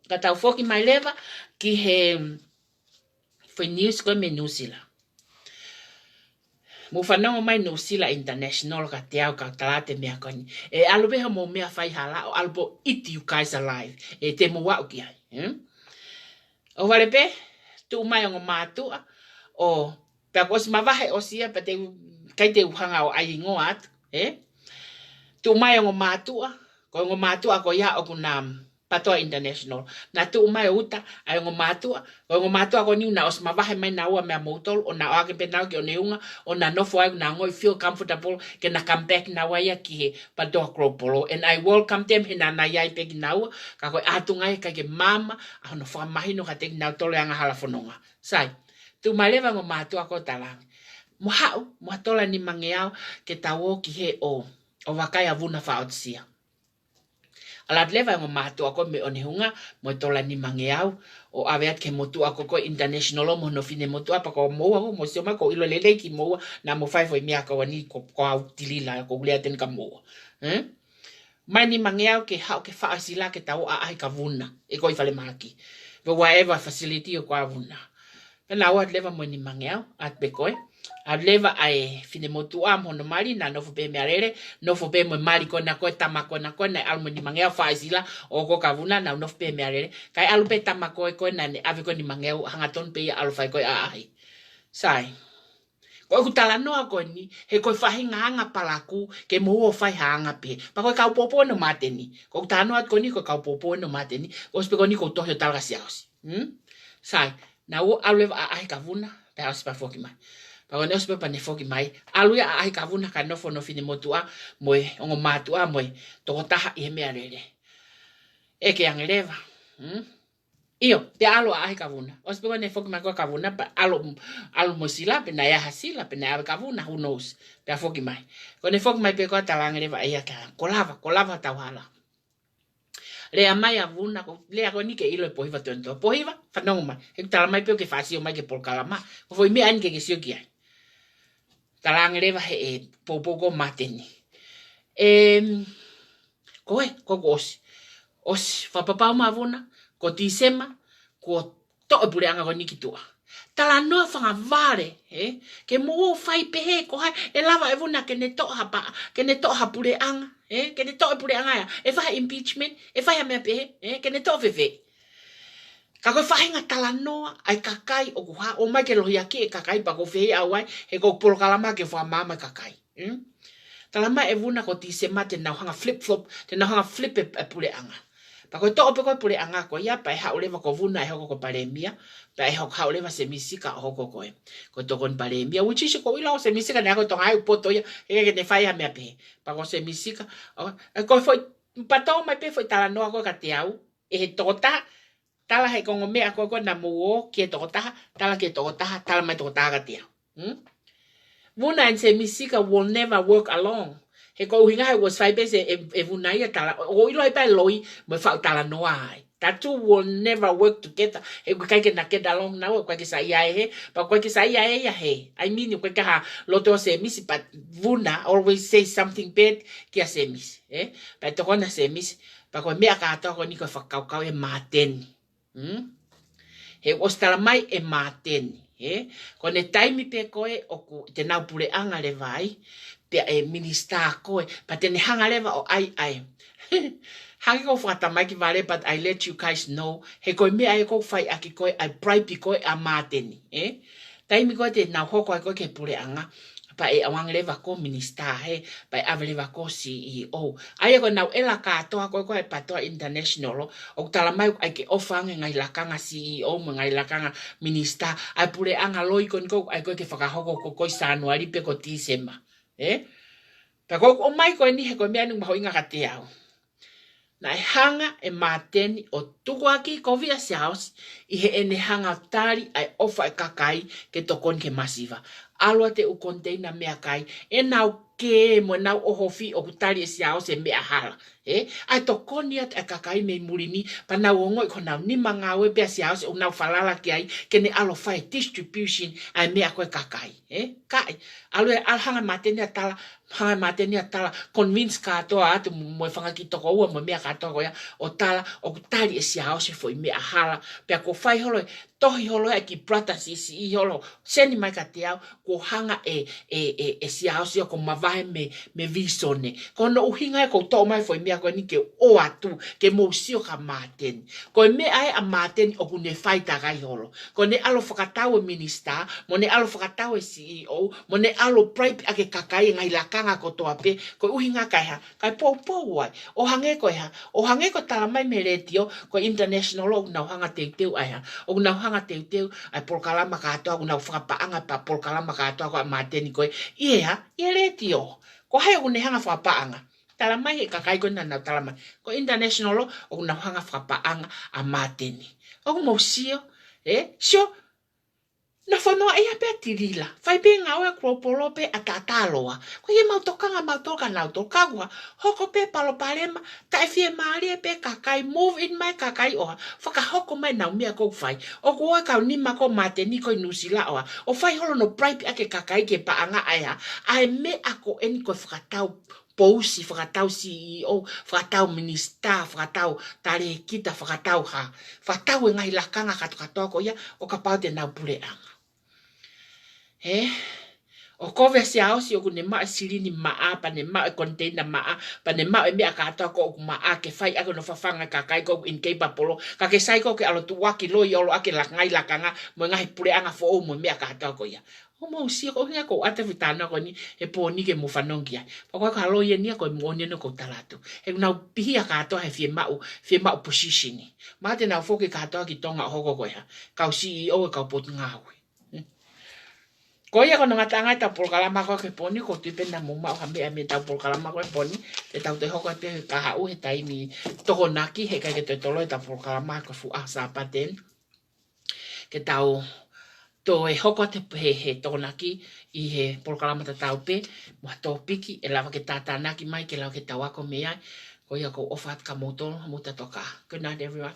ka tau foki mai leva ki he foi news ko menusila mo whanau mai no sila international ka te au ka talate mea koni. E alobeha mo mea whai hala o albo iti you guys alive. E te mo wau ki ai. O walepe, tu mai o mātua o pia kos mawahe o sia pa te kai te uhanga o ai ngoat. Tu mai o mātua, ko o mātua ko ia o kunam patoa international. Na tu mai uta ai ngo matua ko ni na os mawahe mai na ua mea motol o na ake penau ki o neunga o na nofo ai na ngoi feel comfortable ke na come back na waia ki he patoa kropolo, and I welcome them hina na iai peki na ua ka koe atungai ka ke mama a hono whakamahino ka teki na tole anga hala whanonga. Sai, tu mai lewa ngo matua ko talang. Mohau, mohatola ni mangeau ke tawo ki he o wakai avuna whaotsia. Alat leva ngo matua ko me onehunga mo tola ni mangeau o aveat ke motu ako ko international mo no fine motu apa ko mo mo sioma ko ilo lele ki mo na mo fai foi mia ko ni ko au tilila ko gliaten ka mo mai ni mangeau ke ha ke fa asila ke tau a ai ka vuna e ko ifale maki but whatever facility ko avuna na wat leva mo ni mangeau at bekoe a leva ai fine motu am hono mali na no fobe mearere no fobe mo mali ko na ko tamako na ko na almo ni mangea faisila o ko kavuna na no fobe mearere kai alupe tamako ko na ne ave ko ni mangea hangaton pe alfa ko ai sai ko kutala no ko ni he ko fahinga hanga palaku ke mo o fai hanga pe pa ko ka popo no mateni ko tano at ko ni ko ka popo no mateni o spe ko ni ko to yo talga siaos sai na o aleva ai kavuna pa aspa foki mai. Pagone ospe pa ne foki mai. Aluia ai kavuna ka nofo no fine motua moe ongo matua moe toko taha i he mea rere. Eke angeleva. Iyo, te alo ai kavuna. Ospe ko ne foki mai ko kavuna pa alo mo sila pe na yaha sila pe na yaha kavuna, who knows. Pe foki mai. Ko ne foki mai pe ko tala angeleva ai aka kolava tauhala. Lea mai avuna ko lea ko ni ke ilo e pohiva tonto. Pohiva fanongo mai. He tala mai pe ke fasio mai ke polkalama. Ko foi me an ke sio ki ai. Talang leva he popo mateni. Koe, ko osi. Osi, whapapau mavuna, ko Tisema, ko to e pule anga ko niki tua. Tala noa whanga vare, ke mo whai pehe ko hai, e lava e vuna ke ne toha pule anga, ke ne toa pule anga ya, e whaha impeachment, e whaha mea pehe, ke ne toa wewe. Ka koe whahinga tala noa, ai kakai o kuha, o mai ke lohi aki e kakai pa ko whehe au ai, he ko polokalama ke wha mama kakai. Tala mai e vuna ko Tisema te nau hanga flip-flop, te nau hanga flip e pule anga. Pa koe toa pe koe pule anga ko ia, pa e haulewa ko vuna e hoko ko paremia, pa e haulewa se misika o hoko koe. Ko tokon paremia, which is ko ila o se misika ne ako tonga ai upoto ia, e ke ne whai ha mea pehe. Pa ko se misika, koe foi, patau mai pe foi tala noa koe ka te au, e he tota, tala he kongo mea koe na muo ki e tokotaha, tala ki e tokotaha, tala mai tokotaha ka te au. Vuna en se misika will never work along. He ko uhinga he was fai bese e vuna ia tala, o ilo e pai loi, me whau tala noa ai. That two will never work together. He ko kai ke na ke dalong na, ko ke sa ia e he, pa ko ke sa ia e ia he. I mean, ko ke ha loto se misi, but vuna always say something bad ki a se misi. Pa to kona se misi, pa ko mea ka ato ko ni ko whakaukau e mateni. He ostala mai e mateni. Ko ne taimi pe koe o ku te nau pule anga le vai, pe e minista koe, pa te ne hanga lewa o ai. Hangi ko whakata mai ki vale, but I let you guys know, he koe mea e ko whai aki koe, ai bribe koe a mateni. Taimi koe te nau hoko ai koe ke pule anga, pa e awang lewa ko minista pa e ave lewa ko CEO. Ai ko nau ela katoa koe koe patoa international, o tala mai ai ke ofang ngai lakanga CEO, ngai lakanga minista, ai pule anga loi kon ko ai koe ke whakahoko ko koe sanuari pe ko Tisema. Pa ko o mai koe ni he koe mea nung maho inga ka te au. Na e hanga e mateni o tukuaki kovia se house, i he ene hanga tari ai ofa e kakai ke tokon ke masiva. Alua te u container mea kai, e nau ke mo nau ohofi o kutari e se house e mea hala. Ai tokoni at e kakai me murini, pa nau ongo i ko nau ni mangawe pia se house o nau falala ki ai, ke ne alo fai distribution ai mea koe kakai. Kai, alua e alhanga mateni a tala, hanga mateni a tala, convince katoa atu mo whanga ki toko ua mo mea katoa koea, o tala, o kutari e se house e foi mea hala, pia ko fai holo e, tohi holo e ki prata sisi i holo, seni mai ka te au, ko hanga e se house o ko mavahe me visone. Ko no uhinga e ko tō mai foi mea koe ni ke o atu, ke mousio ka mateni. Ko e mea ai a mateni o kune fai takai holo. Ko ne alo whakatau e minister, mo ne alo whakatau e CEO, mo ne alo bribe ake kakai ngai lakanga ko toa pe, ko uhinga kai ha, kai pou wai. O hange ko ha, o hange ko tala mai me retio, ko international o nau hanga teu ai ha, o nau hanga teu ai polkalama katoa, o nau whakapaanga pa polkalama katoa ko a mateni koe, ia retio. Ko hai o ne hanga whakapaanga. Tala mai he kakai ko na nau tala mai. Ko international o nau hanga whakapaanga a mateni. O mo sio, sio, na whanua ia pia tirila. Whai pe ngau e kropolo pe a tataloa. Ko ia mautokanga mautoka nau tokagua. Hoko pe palopalema. Kai fie maari e pe kakai. Move in mai kakai oha. Whaka hoko mai nau mea kou whai. O ko oe kau nima ko mate ni koi nusila oha. O whai holo no bribe ake kakai ke paanga aia. Ai me ako eni koe whakatau pousi, whakatau CEO, whakatau minister, whakatau tare kita, whakatau ha. Whakatau e ngai lakanga katoa ko ia. O ka pau te nau pule anga. O kove se au si o ne ma sirini maa pa ne ma container maa pa ne ma me akata ko maa ke fai ako no fafanga kakai ko in keipa polo ka ke sai ko ke alo tu waki lo yo lo ake la ngai la kanga mo ngai pure anga fo o mo me akata ko ya o mo si ko nga ko ata vitana ko ni e po ni ke mo fanongia pa ko ka lo ye ni ko mo ni no ko talatu e na pi akata he fie ma position ma te na fo ke kata ki tonga hoko ko ya ka CEO ka pot ngawe ko ia kono ngata ta polkalama ko ke poni ko tipe na muma o hambe ame ta polkalama ko poni e ta te hoko te ka ha u he taimi toko naki he ka ke te tolo ta polkalama ko fu asa paten ke tau to e hoko te he toko naki i he polkalama ta tau pe mo to piki e lava ke tata naki mai ke lava ke tawako mea ko ia ko ofat ka moto mo ta toka. Good night everyone.